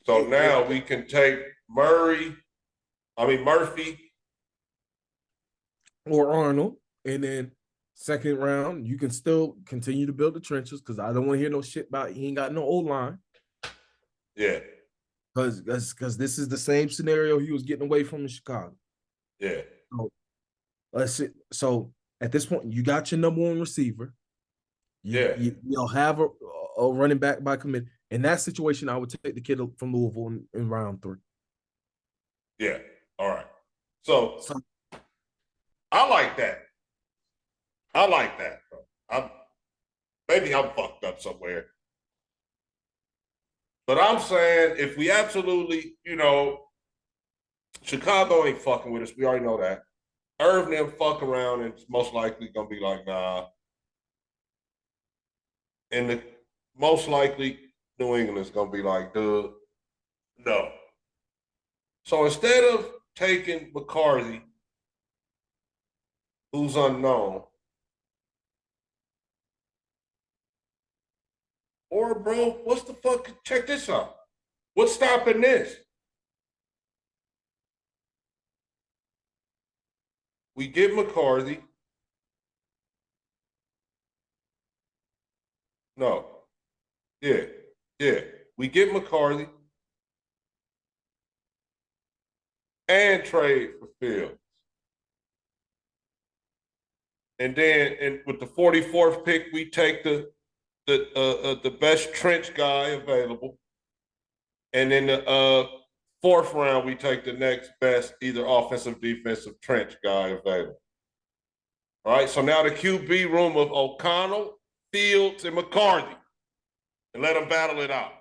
so now we can take Murphy. Or Arnold, and then second round, you can still continue to build the trenches because I don't want to hear no shit about he ain't got no old line. Yeah, Because this is the same scenario he was getting away from in Chicago. yeah, So let's see. So at this point, you got your number one receiver. yeah, You'll have a running back by committee. In that situation, I would take the kid from Louisville in round 3. yeah. All right. So So I like that. I like that. I'm maybe I'm fucked up somewhere. But I'm saying if we absolutely, Chicago ain't fucking with us. We already know that. Irv and them fuck around and it's most likely gonna be like, nah. And most likely New England is gonna be like, dude, no. So instead of taking McCarthy, who's unknown, or bro, what's the fuck? Check this out. What's stopping this? We get McCarthy. No. Yeah. Yeah. We get McCarthy and trade for Fields. And then with the 44th pick, we take the best trench guy available. And in the fourth round, we take the next best either offensive, defensive trench guy available. All right. So now the QB room of O'Connell, Fields, and McCarthy, and let them battle it out.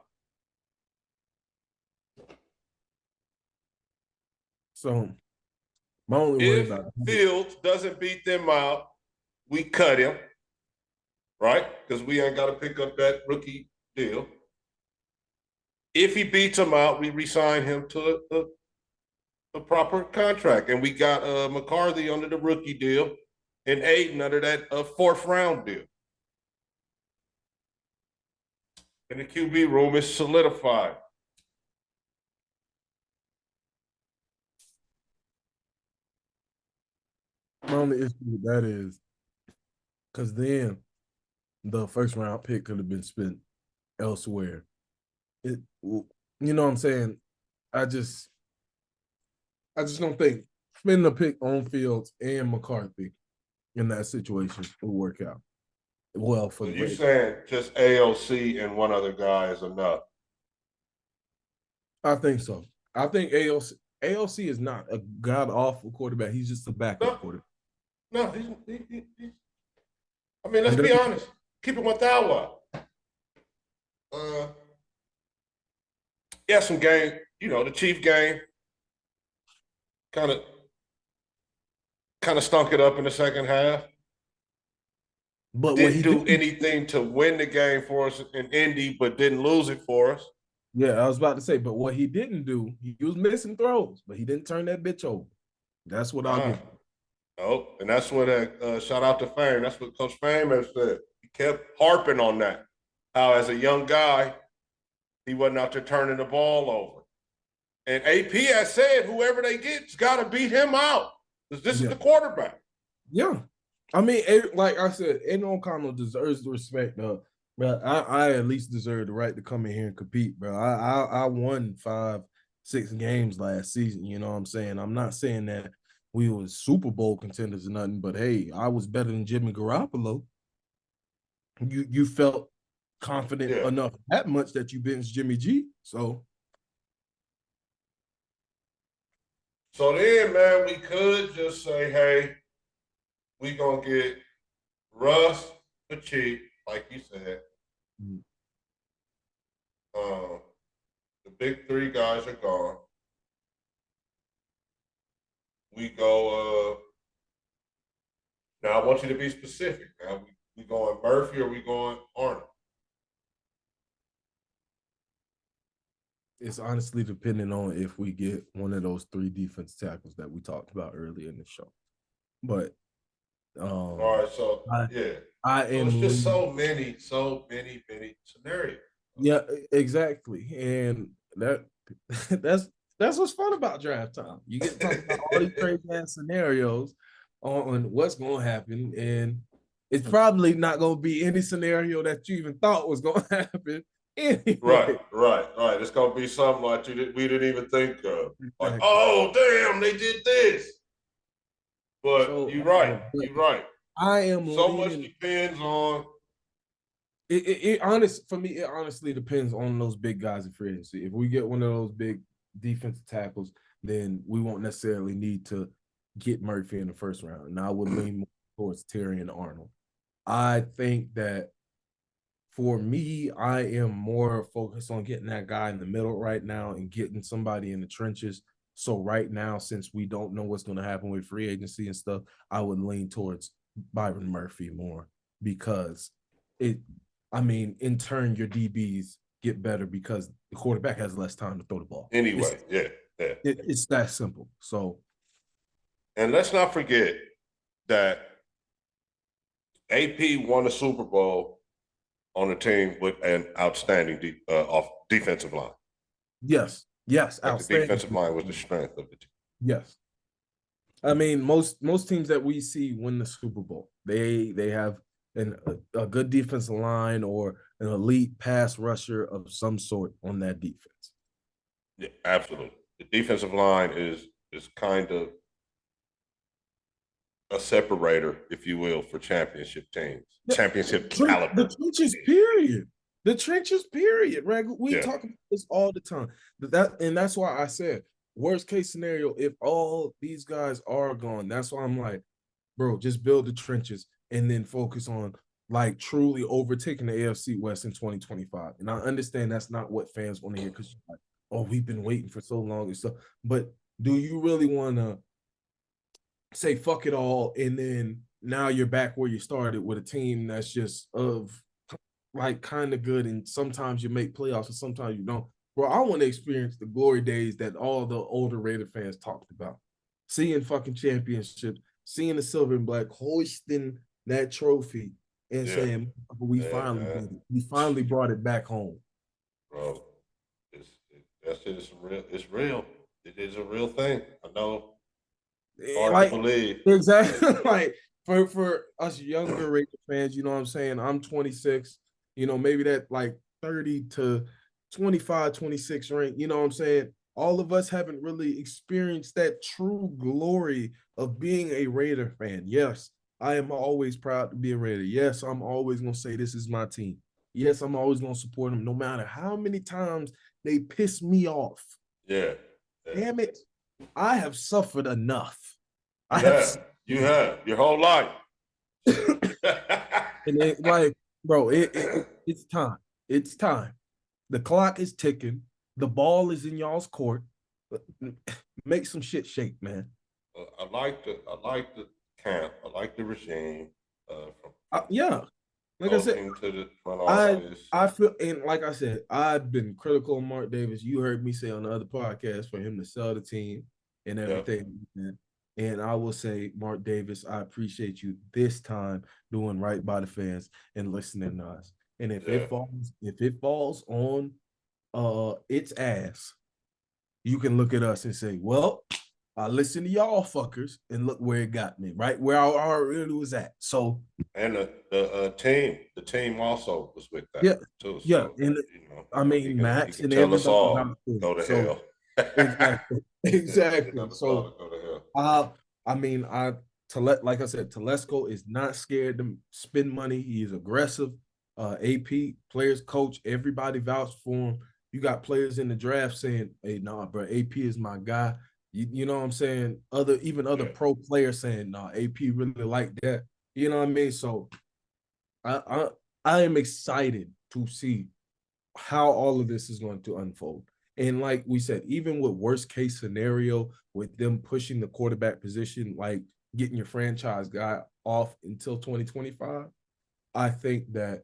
so my only worry If about Fields doesn't beat them out, we cut him, right? Because we ain't got to pick up that rookie deal. If he beats him out, we resign him to a proper contract. And we got McCarthy under the rookie deal and Aiden under that fourth round deal. And the QB room is solidified. my only issue with that is because then the first round pick could have been spent elsewhere. You know what I'm saying? I just I just don't think spending a pick on Fields and McCarthy in that situation will work out well for So the you Ravens. saying just AOC and one other guy is enough? I think so. I think AOC is not a god awful quarterback. He's just a backup No, quarterback. no. I mean, let's be honest. Keep it 1,000. Uh, yeah, some game. The Chief game kind of stunk it up in the second half. But what he Didn't did, do anything to win the game for us in Indy, but didn't lose it for us. yeah, I was about to say, but what he didn't do, he was missing throws, but he didn't turn that bitch over. That's what I'll give him. Oh, and that's what shout out to Fame. That's what Coach Fame has said. He kept harping on that. How as a young guy, he wasn't out there turning the ball over. And AP has said whoever they get's got to beat him out because this is Yeah. the quarterback. Yeah. I mean, like I said, Aiden O'Connell deserves the respect. But I at least deserve the right to come in here and compete, bro. I won 5-6 games last season. You know what I'm saying? I'm not saying that we was Super Bowl contenders or nothing, but hey, I was better than Jimmy Garoppolo. You felt confident Yeah. enough that much that you benched Jimmy G. So So then, man, we could just say, hey, we gonna get Russ for cheap, like you said. Mm. Um, the big three guys are gone. We go. Now I want you to be specific. Now we going Murphy or we going Arnold? It's honestly depending on if we get one of those three defense tackles that we talked about earlier in the show. But All right. So I yeah. I So it's am just leaning, many scenarios. yeah, exactly. And that's that's what's fun about draft time. You get to talk about all these crazy ass scenarios on what's gonna happen. And it's probably not gonna be any scenario that you even thought was gonna happen Right, anyway. right. It's gonna be something like we didn't even think of. Like, Exactly. oh damn, they did this. But So but you're right. I am So much leaning. depends on. It honest for me. It honestly depends on those big guys in free agency. If we get one of those big defensive tackles, then we won't necessarily need to get Murphy in the first round. And I would lean more towards Terry and Arnold. I think that for me, I am more focused on getting that guy in the middle right now and getting somebody in the trenches. So right now, since we don't know what's going to happen with free agency and stuff, I would lean towards Byron Murphy more because it. I mean, in turn, your DBs get better because the quarterback has less time to throw the ball. Anyway, yeah, yeah. It's that simple. So And let's not forget that AP won a Super Bowl on a team with an outstanding off defensive line. yes, yes, Like the outstanding. defensive line was the strength of the team. Yes. I mean, most teams that we see win the Super Bowl, they have a good defensive line or an elite pass rusher of some sort on that defense. Yeah, absolutely. The defensive line is kind of a separator, if you will, for championship teams, Yeah, championship caliber. the trenches, period. The trenches, period. Right? We Yeah, talk about this all the time. That's why I said worst case scenario if all these guys are gone. That's why I'm like, bro, just build the trenches and then focus on like truly overtaking the AFC West in 2025. And I understand that's not what fans want to hear because like, oh, we've been waiting for so long and stuff. But do you really want to say fuck it all and then now you're back where you started with a team that's just of like kind of good and sometimes you make playoffs and sometimes you don't. Bro, I want to experience the glory days that all the older Raider fans talked about. Seeing fucking championships, seeing the silver and black, hoisting that trophy and yeah, saying, we yeah, finally man. did it. We finally brought it back home. Bro. That's it. It's real. It's real. It is a real thing. I know. Hard to Like believe. exactly like for us younger Raider fans, you know what I'm saying? I'm 26, maybe that like 30 to 25, 26 range, you know what I'm saying? All of us haven't really experienced that true glory of being a Raider fan. Yes, I am always proud to be a Raider. Yes, I'm always gonna say this is my team. Yes, I'm always gonna support them no matter how many times they piss me off. Yeah. Yeah. Damn it. I have suffered enough. I You have have. suffered You enough. have your whole life. And it, like, bro, it's time. It's time. The clock is ticking. The ball is in y'all's court. Make some shit shake, man. I like the camp. I like the regime. From Yeah, like I said, coaching to the front I office. I feel and like I said, I've been critical of Mark Davis. You heard me say on the other podcast for him to sell the team and Yeah. everything. And I will say, Mark Davis, I appreciate you this time doing right by the fans and listening to us. And Yeah. if it falls on its ass, you can look at us and say, well, I listened to y'all fuckers and look where it got me, right? Where I really was at. So And the team also was with that yeah, too. yeah. So And I he mean can Max and tell us everybody got all it. go to So hell. exactly. Tell Exactly. us all So to go to hell. I mean, like I said, Telesco is not scared to spend money. He is aggressive. AP players, coach, everybody vouched for him. You got players in the draft saying, "Hey, nah, bro, AP is my guy. You know what I'm saying? Even other Yeah. pro players saying, "Nah, AP really like that." You know what I mean? So I I, I am excited to see how all of this is going to unfold. And like we said, even with worst case scenario, with them pushing the quarterback position, like getting your franchise guy off until 2025, I think that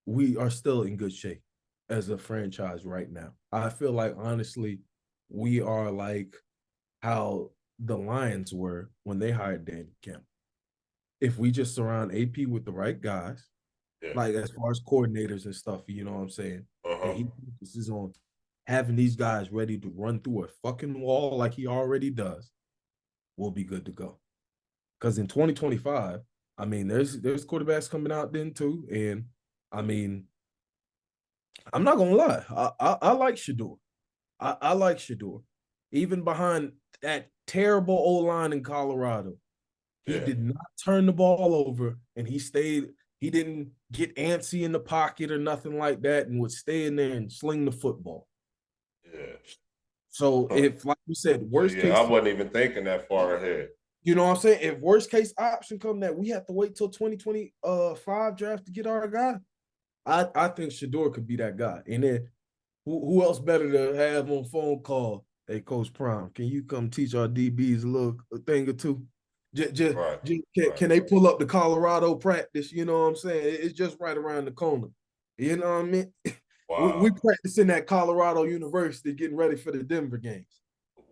we are still in good shape as a franchise right now. I feel like honestly, we are like how the Lions were when they hired Dan Kemp. If we just surround AP with the right guys, Yeah. like as far as coordinators and stuff, you know what I'm saying? And Uh-huh. he focuses on having these guys ready to run through a fucking wall like he already does, we'll be good to go. Because in 2025, I mean, there's quarterbacks coming out then too, and I mean, I'm not gonna lie, I like Shador. I like Shador, even behind that terrible O line in Colorado. He Yeah. did not turn the ball over, and he stayed. He didn't get antsy in the pocket or nothing like that, and would stay in there and sling the football. Yeah. So Huh. if, like you said, So worst yeah, I case, wasn't even thinking that far ahead. you know what I'm saying? If worst case option come that we have to wait till 2025 draft to get our guy, I think Shador could be that guy. And then who else better to have on phone call? Hey, Coach Prime, can you come teach our DBs a thing or two? Right. Can Right. they pull up the Colorado practice? You know what I'm saying? It's just right around the corner. You know what I mean? We Wow. practicing at Colorado University, getting ready for the Denver games.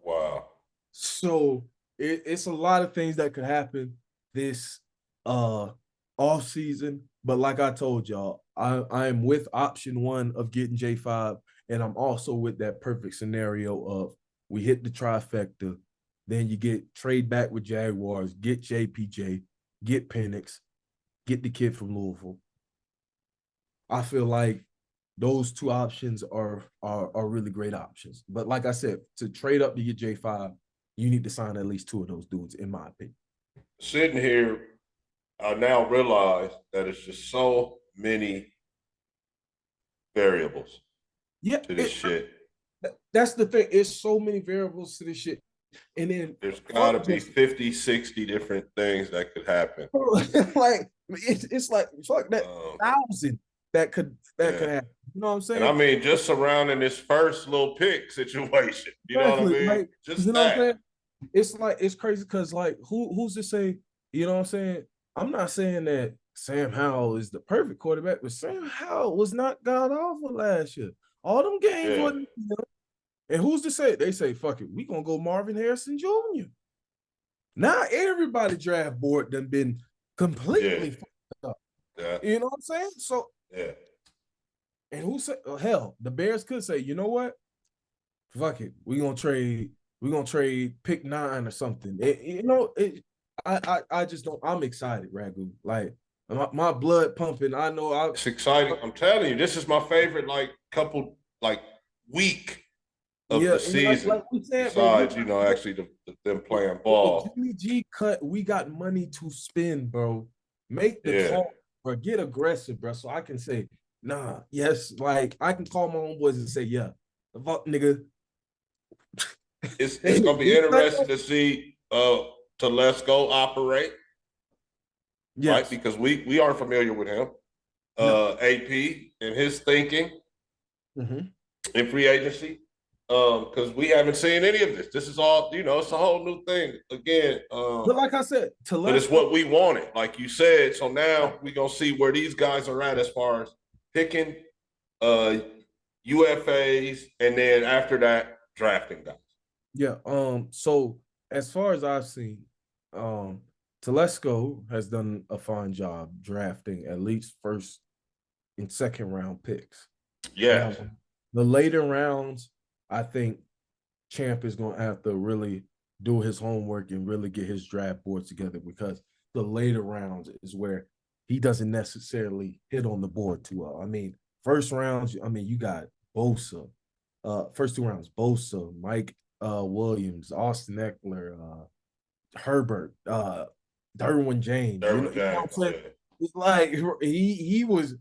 Wow. So it's a lot of things that could happen this off season. But like I told y'all, I am with option one of getting J5, and I'm also with that perfect scenario of we hit the trifecta, then you get trade back with Jaguars, get JPJ, get Penix, get the kid from Louisville. I feel like those two options are really great options. But like I said, to trade up to get J5, you need to sign at least two of those dudes, in my opinion. Sitting here, I now realize that it's just so many variables Yeah, to this shit. that's the thing. It's so many variables to this shit. And then There's got fuck to be just 50, 60 different things that could happen. like it's like fuck that Um, 1,000 that could yeah. happen. You know what I'm And I saying? mean, just surrounding this first little pick situation, you know what I Exactly. mean? Like, you Just know what I'm that. saying? It's like it's crazy because like who's to say, you know what I'm saying? I'm not saying that Sam Howell is the perfect quarterback, but Sam Howell was not god awful last year. All them games Yeah. wasn't, and who's to say? They say, fuck it, we gonna go Marvin Harrison Jr. Now everybody draft board done been Yeah. completely fucked up. Yeah. You know what I'm saying? So, Yeah. and who said, oh, hell, the Bears could say, you know what? Fuck it, we gonna trade pick 9 or something. I just don't. I'm excited, Ragu. Like my blood pumping. I know I. It's exciting. I'm telling you, this is my favorite like couple like week of Yeah, the and like season. we said, bro, we Besides, got actually them playing with the ball. Jimmy G cut. We got money to spend, bro. Make the Yeah. call or get aggressive, bro. So I can say, nah, yes, like I can call my own boys and say, yeah, the fuck, nigga. It's gonna be We cut interesting to see Telesco operate, right? yes, Because we aren't familiar with him. no. AP and his thinking Mm-hmm. in free agency. Because we haven't seen any of this. This is all, it's a whole new thing. Again, But like I said, but it's Telesco, what we wanted, like you said. So now we're gonna see where these guys are at as far as picking uh UFAs and then after that drafting guys. yeah. So as far as I've seen, um, Telesco has done a fine job drafting at least first and second round picks. Now, Yes. the later rounds, I think Champ is going to have to really do his homework and really get his draft board together because the later rounds is where he doesn't necessarily hit on the board too well. I mean, first rounds, I mean, you got Bosa. First 2 rounds, Bosa, Mike Williams, Austin Eckler, Herbert, Derwin James. Derwin You know what I'm James, saying? yeah. It's like he was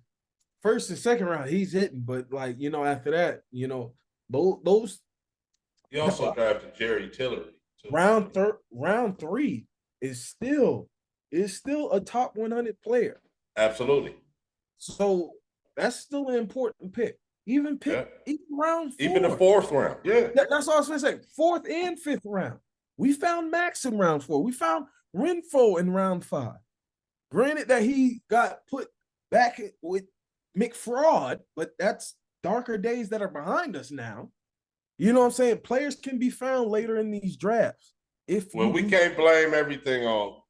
first and second round, he's hitting, but like after that, those He also drafted Jerry Tillery. round three is still a top 100 player. Absolutely. So that's still an important pick. Yeah. Even round Even the four. fourth round. Yeah. That's all I was gonna say. Fourth and fifth round. We found Max in round four. We found Renfro in round five. Granted that he got put back with McFraud, but that's darker days that are behind us now. You know what I'm saying? Players can be found later in these drafts if Well, you we do. can't blame everything on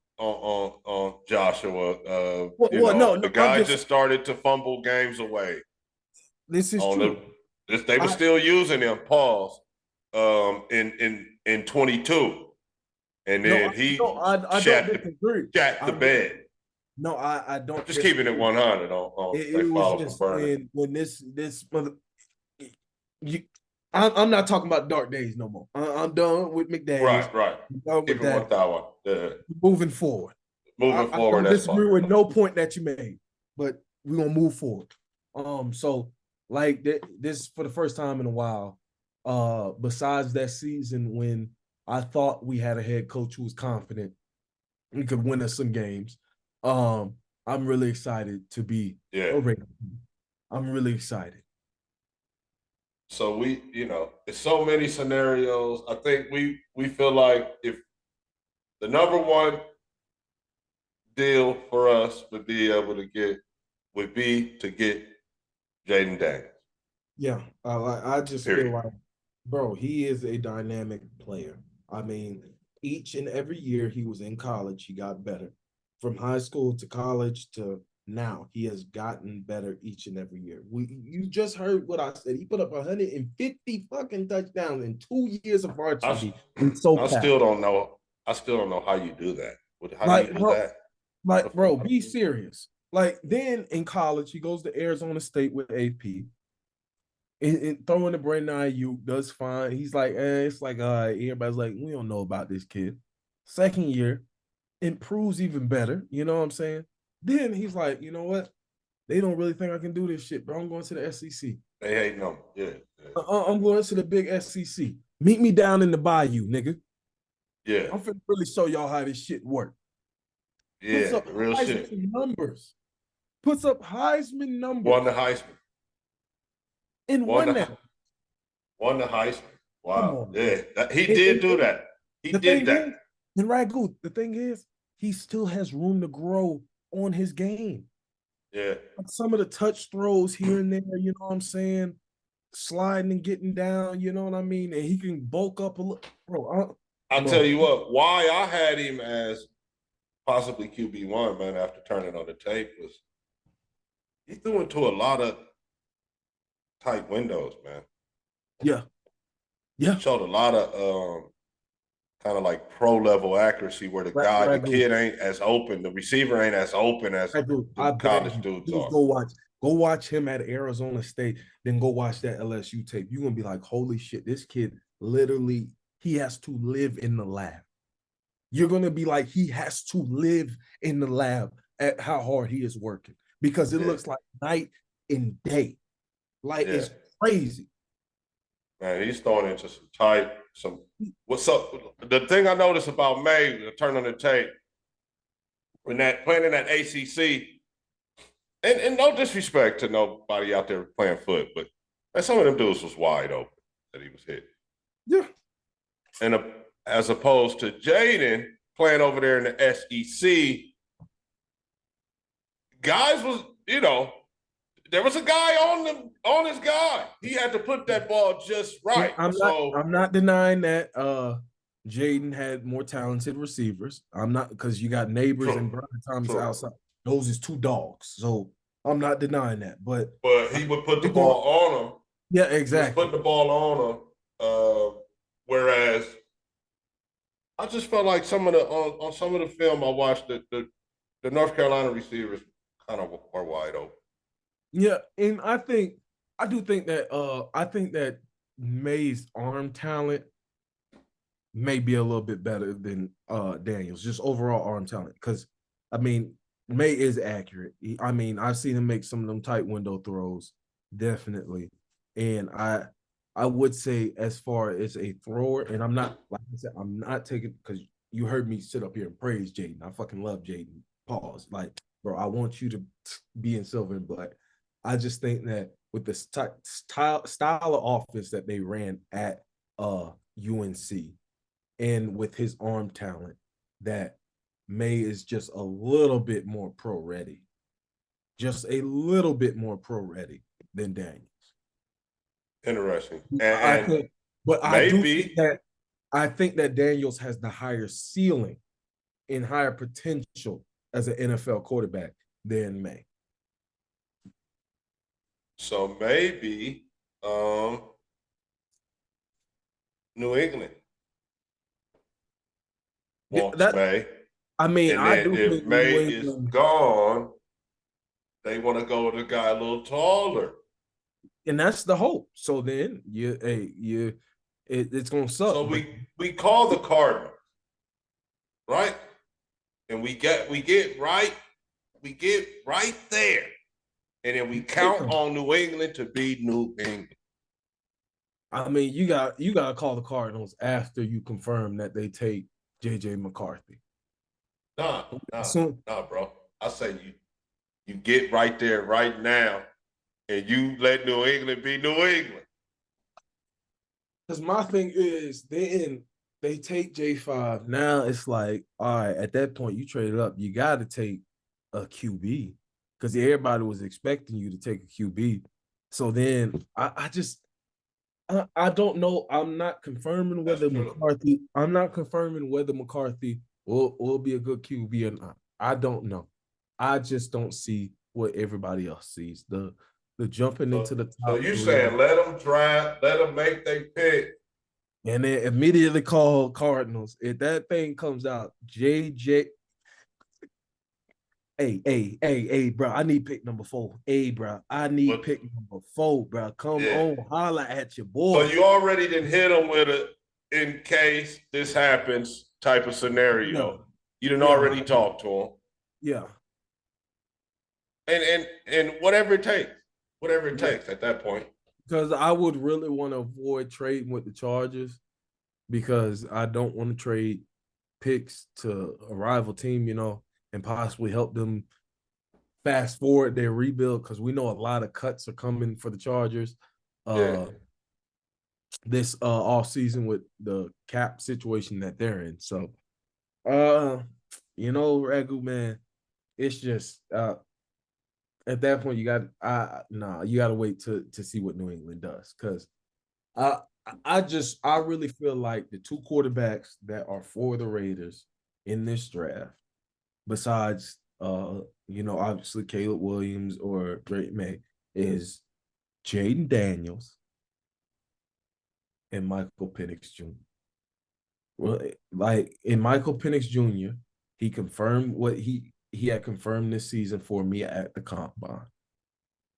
Joshua. No, The no. I'm guy just. just started to fumble games away. This is On true. they were I still using him. Pause. In 22, and no, then no. he I don't disagree. shat the I bed. no, I I'm don't just keeping it disagree. 100 It they was follow from just Burner. when this mother. You, I'm not talking about dark days no more. I'm done with McDaniel's. Right, right. I'm done Keep with it that. 1,000. Yeah. Moving forward. Moving I forward, don't that's fine. disagree with no point that you made, but we're gonna move forward. So like this for the first time in a while. Besides that season when I thought we had a head coach who was confident and could win us some games. I'm really excited to be Yeah. a Raider. I'm really excited. So it's so many scenarios. I think we feel like if the number one deal for us would be to get Jaden Daniels. Yeah, I just feel Period. like, bro, he is a dynamic player. I mean, each and every year he was in college, he got better. From high school to college to now, he has gotten better each and every year. You just heard what I said. He put up 150 fucking touchdowns in 2 years of I varsity in SoCal. still don't know. I still don't know how you do that. How do you Like, do bro, that? be serious. Like then in college, he goes to Arizona State with AP. And throwing the Brandon Ayuk does fine. He's like, it's like, everybody's like, we don't know about this kid. Second year, improves even better. You know what I'm saying? Then he's like, you know what? They don't really think I can do this shit, bro. I'm going to the SEC. They hate them. Yeah, I'm going to the big SEC. Meet me down in the bayou, nigga. yeah, I'm finna really show y'all how this shit work. Puts yeah. up Real shit. Heisman numbers. Puts up Heisman Won the numbers. Heisman. And Won won the that. won the Heisman. Come Wow. on, man. Yeah, he And, did and, do and that. He the did thing that. is, and Ragu, the thing is, he still has room to grow on his game. Yeah. Some of the touch throws here and there, you know what I'm saying? Sliding and getting down, you know what I mean? And he can bulk up a little. Bro, I'll tell bro. you what. Why I had him as possibly QB1, man, after turning on the tape was he threw into a lot of tight windows, man. Yeah. Yeah. Showed a lot of kind of like pro level accuracy where the Ragu, kid ain't as open, the receiver ain't as open as Ragu, the I beg college you, dudes please are. go watch him at Arizona State, then go watch that LSU tape. You're gonna be like, holy shit, this kid literally he has to live in the lab. You're going to be like, he has to live in the lab at how hard he is working because it Yeah, looks like night and day. Like yeah. it's crazy. Man, he's throwing into some tight, some what's up. The thing I noticed about May, turn on the tape, when that playing in that ACC, and no disrespect to nobody out there playing foot, but man, some of them dudes was wide open that he was hitting. Yeah. And as opposed to Jaden playing over there in the SEC, guys was, there was a guy on his guy. He had to put that ball just right. So I'm not denying that Jaden had more talented receivers. I'm not because you got neighbors and true, Brian Thomas true. outside. Those is two dogs. So I'm not denying that. But But he would put the we're going, ball on him. yeah, He was exactly. putting the ball on him. Whereas I just felt like some of the on some of the film I watched, the North Carolina receivers kind of were wide open. Yeah, and I think that May's arm talent may be a little bit better than Daniels, just overall arm talent. Because I mean, May is accurate. I mean, I've seen him make some of them tight window throws, definitely. And I I would say as far as a thrower, and I'm not like I said, I'm not taking because you heard me sit up here and praise Jaden. I fucking love Jaden. Pause. Like, bro, I want you to be in silver and black. I just think that with the style of offense that they ran at UNC and with his arm talent, that May is just a little bit more pro ready. Just a little bit more pro ready than Daniels. Interesting. I And think, but maybe I think that Daniels has the higher ceiling and higher potential as an NFL quarterback than May. so. Maybe um, New England Yeah, wants that May, I mean, and I then do if think May New is England, gone, they want to go with a guy a little taller. and that's the hope. So then it's gonna suck. So But we call the Cardinals, right? And we get right there. And then we take count them. on New England to beat New England. I mean, you got to call the Cardinals after you confirm that they take JJ McCarthy. Nah, nah, Soon, nah, bro. I say you get right there right now and you let New England be New England. because my thing is they take J5. Now it's like, all right, at that point you traded up. You got to take a QB because everybody was expecting you to take a QB. So then I just I don't know. I'm not confirming That's whether true. McCarthy. I'm not confirming whether McCarthy will be a good QB or not. I don't know. I just don't see what everybody else sees. The jumping into the So top you three, saying let them draft, let them make their pick. and then immediately call Cardinals. If that thing comes out, JJ, hey, bro, I need pick number 4. Hey, bro, I need But pick number 4, bro. Come yeah. on, holla at your So boy. you already didn't hit them with a in case this happens type of Yeah, scenario. You didn't yeah, already talk to them. yeah, And whatever it yeah. takes at that point. Because I would really want to avoid trading with the Chargers because I don't want to trade picks to a rival team, and possibly help them fast forward their rebuild because we know a lot of cuts are coming for the Chargers Yeah. this off season with the cap situation that they're in. So uh Ragu, man, it's just at that point you got to wait to see what New England does because I I really feel like the two quarterbacks that are for the Raiders in this draft, besides obviously Caleb Williams or Drake May, is Jaden Daniels and Michael Penix Jr. Well, like in Michael Penix Jr., he confirmed what he had confirmed this season for me at the combine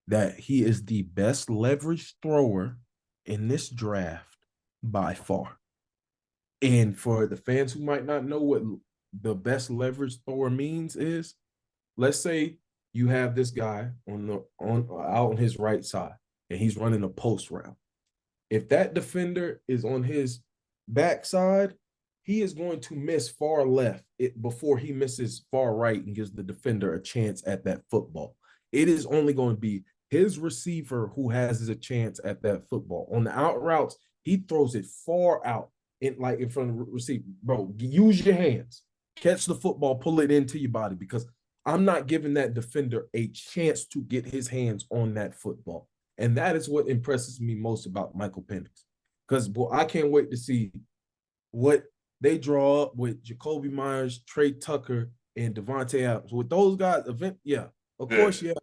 that he is the best leverage thrower in this draft by far. And for the fans who might not know what the best leverage thrower means is, let's say you have this guy on out on his right side and he's running a post route. If that defender is on his backside, he is going to miss far left before he misses far right and gives the defender a chance at that football. It is only going to be his receiver who has a chance at that football. On the out routes, he throws it far out in front of the receiver. Bro, use your hands. Catch the football, pull it into your body because I'm not giving that defender a chance to get his hands on that football. And that is what impresses me most about Michael Penix. Because I can't wait to see what they draw up with Jacoby Myers, Trey Tucker, and Devontae Adams. With those guys, of Yeah. course, yeah,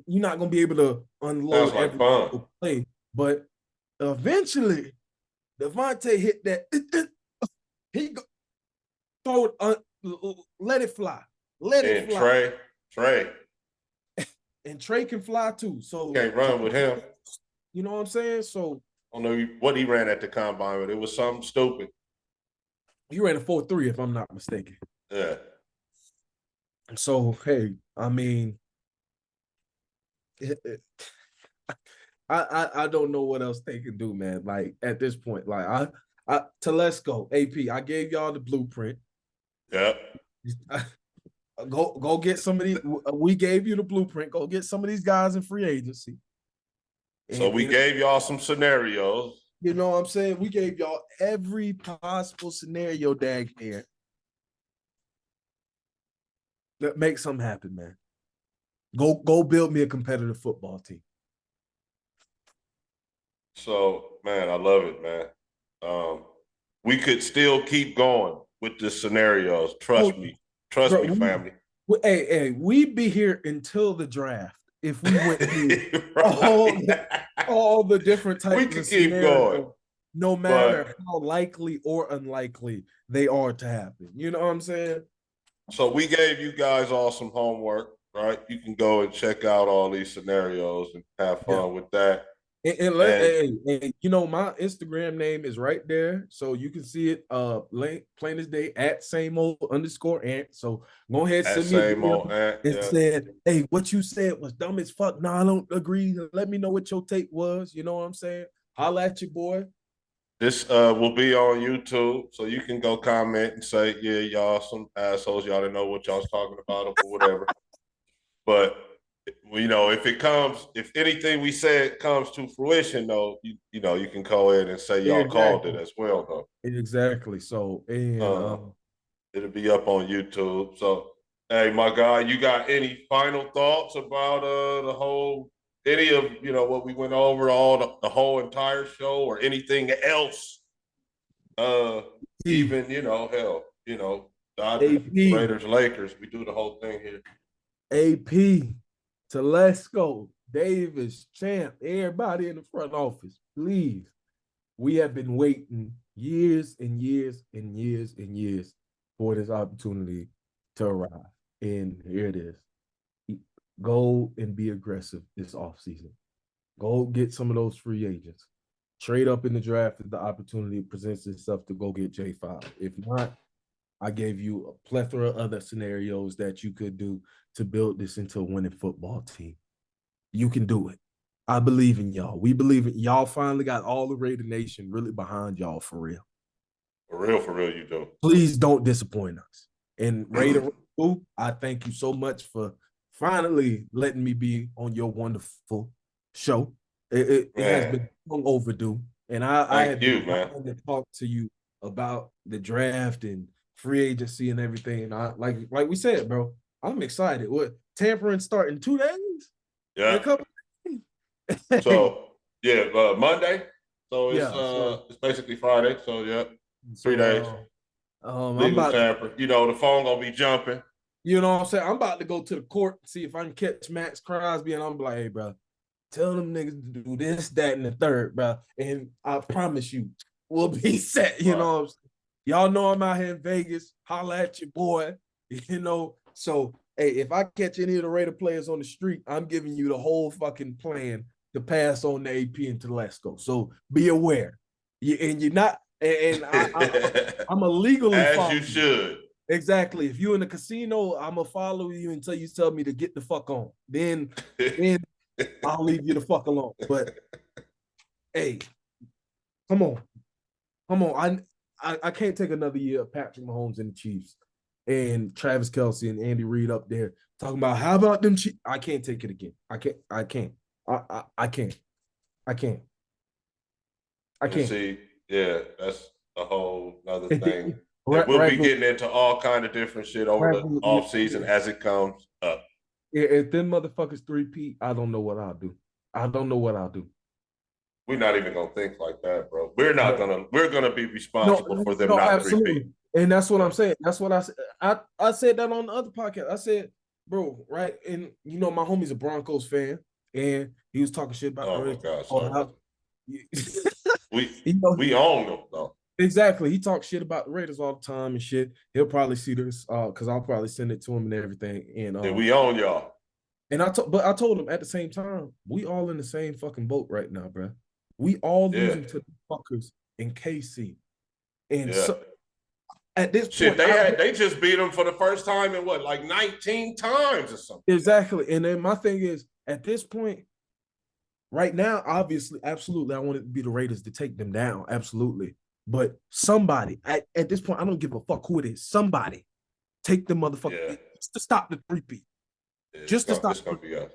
you're not gonna be able to Sounds unload like every fun. play, but eventually Devontae hit that. He go, throw it, let it fly, let it And fly, Trey, and Trey can fly too. So can't run with him. you know what I'm saying? So I don't know what he ran at the combine, but it was something stupid. he ran a 4.3 if I'm not mistaken. Yeah. So hey, I mean, it, I don't know what else they can do, man. Like at this point, like to let's go. AP, I gave y'all the blueprint. Yep. Go get some of these. We gave you the blueprint. Go get some of these guys in free agency. So we And gave y'all some scenarios. you know what I'm saying? We gave y'all every possible scenario, dag here. That make something happen, man. Go build me a competitive football team. So, man, I love it, man. We could still keep going with the scenarios. Oh, Trust bro, me, family. hey, we'd be here until the draft if we went through all Right. all the different We types of could keep going, scenarios, no but matter how likely or unlikely they are to happen. You know what I'm saying? so we gave you guys all some homework, right? You can go and check out all these scenarios and have Yeah. fun with that. And Hey, you know, my Instagram name is right there, so you can see it. Plain as day at same old underscore ant. So go ahead, that send me a same DM old ant, and yeah. said, "Hey, what you said was dumb as fuck. No, I don't agree. Let me know what your take was. You know what I'm saying? Holla at your boy. This will be on YouTube, so you can go comment and say, "Yeah, y'all some assholes. Y'all didn't know what y'all was talking about or whatever." But if anything we said comes to fruition, though, you know, you can go ahead and say y'all called it Exactly, as well, though. exactly. So and Uh, it'll be up on YouTube. So, hey, my guy, you got any final thoughts about the whole any of what we went over, all the whole entire show, or anything else? Uh, P even hell, Dodgers, AP Raiders, Lakers, we do the whole thing here. AP to Let's Go Davis Champ. Everybody in the front office, please. We have been waiting years and years and years and years for this opportunity to arrive. And here it is. Go and be aggressive this offseason. Go get some of those free agents. Trade up in the draft if the opportunity presents itself to go get J5. If not, I gave you a plethora of other scenarios that you could do to build this into a winning football team. You can do it. I believe in y'all. We believe in y'all. Finally got all the Raider Nation really behind y'all for real. For real, you do. Please don't disappoint us. And Raider, I thank you so much for finally letting me be on your wonderful show. It has Man, been long overdue. And I thank have been you, man. dying to talk to you about the draft and free agency and everything. And like we said, bro, I'm excited. What tampering starting 2 days? In a Yeah. couple days? Hey, So yeah, Monday. So yeah. it's basically Friday. So yeah, 3 days. So I'm Legal about to, tamper. You know, the phone gonna be jumping. you know what I'm saying? I'm about to go to the court and see if I can catch Max Crosby, and I'm like, hey, bro, tell them niggas to do this, that, and the third, bro. And I promise you, we'll be set. You Right. know what I'm saying? Y'all know I'm out here in Vegas. Holla at your boy. You know, so hey, if I catch any of the Raider players on the street, I'm giving you the whole fucking plan to pass on the AP and Telesco. So be aware. And you're not, and I'm a legally As you follow you. should. Exactly. If you're in the casino, I'm gonna follow you until you tell me to get the fuck on. Then I'll leave you the fuck alone. But hey, come on, come on. I can't take another year of Patrick Mahomes and the Chiefs and Travis Kelce and Andy Reid up there talking about how about them Chiefs. I can't take it again. I can't. I can't. I can't. I can't. I And can't. see, yeah, that's a whole other thing. And Right, we'll right, be getting into all kind of different shit over right. the off season as it comes up. If them motherfuckers 3P, I don't know what I'll do. I don't know what I'll do. We're not even gonna think like that, bro. But We're gonna be responsible for them No, not 3P. absolutely. And that's what Yeah. I'm saying. That's what I said. I said that on the other podcast. I said, bro, right? And you know, my homie's a Broncos fan, and he was talking shit about the Oh my Raiders. God, Oh, sorry. how, We you know, we own them though. exactly. He talks shit about the Raiders all the time and shit. He'll probably see this because I'll probably send it to him and everything. And we own y'all. But I told him at the same time, we all in the same fucking boat right now, bro. We all Yeah. losing to the fuckers in KC. And Yeah. so at this Shit, point, I they just beat them for the first time in what, like 19 times or something. exactly. And then my thing is, at this point, right now, obviously, absolutely, I want it to be the Raiders to take them down, absolutely. But somebody at this point, I don't give a fuck who it is. Somebody take the motherfucker Yeah, just to stop the three-peat, it's just to gonna stop. it's gonna be us.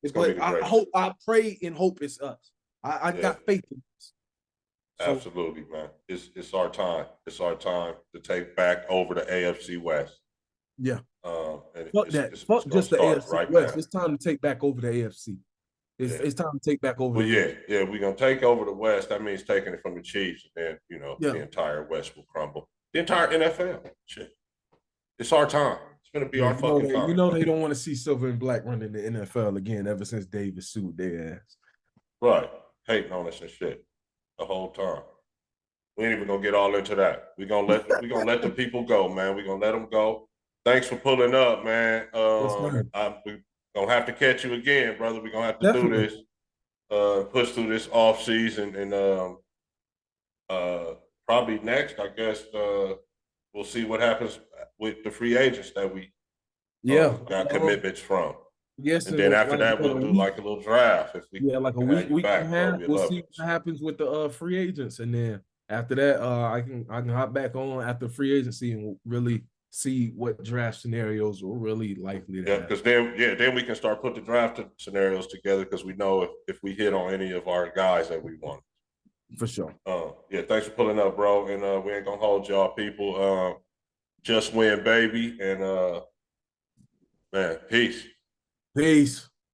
It's gonna be But the I greatest. hope, I pray and hope it's us. I Yeah, got faith in this. So absolutely, man. It's our time. It's our time to take back over the AFC West. yeah, And fuck it's that. it's, it's Fuck gonna just the start AFC right West. now. It's time to take back over the AFC. Yeah. It's time to take back over Well, the yeah, AFC. yeah, we're gonna take over the West. That means taking it from the Chiefs, and then Yeah, the entire West will crumble. The entire NFL. Shit. It's our time. It's gonna be yeah. our fucking You time. know they don't want to see silver and black running the NFL again. Ever since Davis sued their ass. Right. Hating on us and shit. The whole time. We ain't even gonna get all into that. We're gonna let the people go, man. We're gonna let them go. Thanks for pulling up, man. Yes, sir. We gonna have to catch you again, brother. We're gonna have to do Definitely. this, push through this off season, and uh probably next, I guess, we'll see what happens with the free agents that we Yeah. got commitments from. Yes, And in then after like I that, said, we'll a do week. like a little draft if we Yeah, like a can have week, you week and a back, bro. half. We'd We'll love see it. what happens with the free agents, and then after that, I can hop back on after free agency and really see what draft scenarios are really likely to Yeah, happen. because then we can start put the draft scenarios together because we know if we hit on any of our guys that we want. For sure. Yeah, thanks for pulling up, bro. And we ain't gonna hold y'all people. Just win, baby. And man, peace. Peace.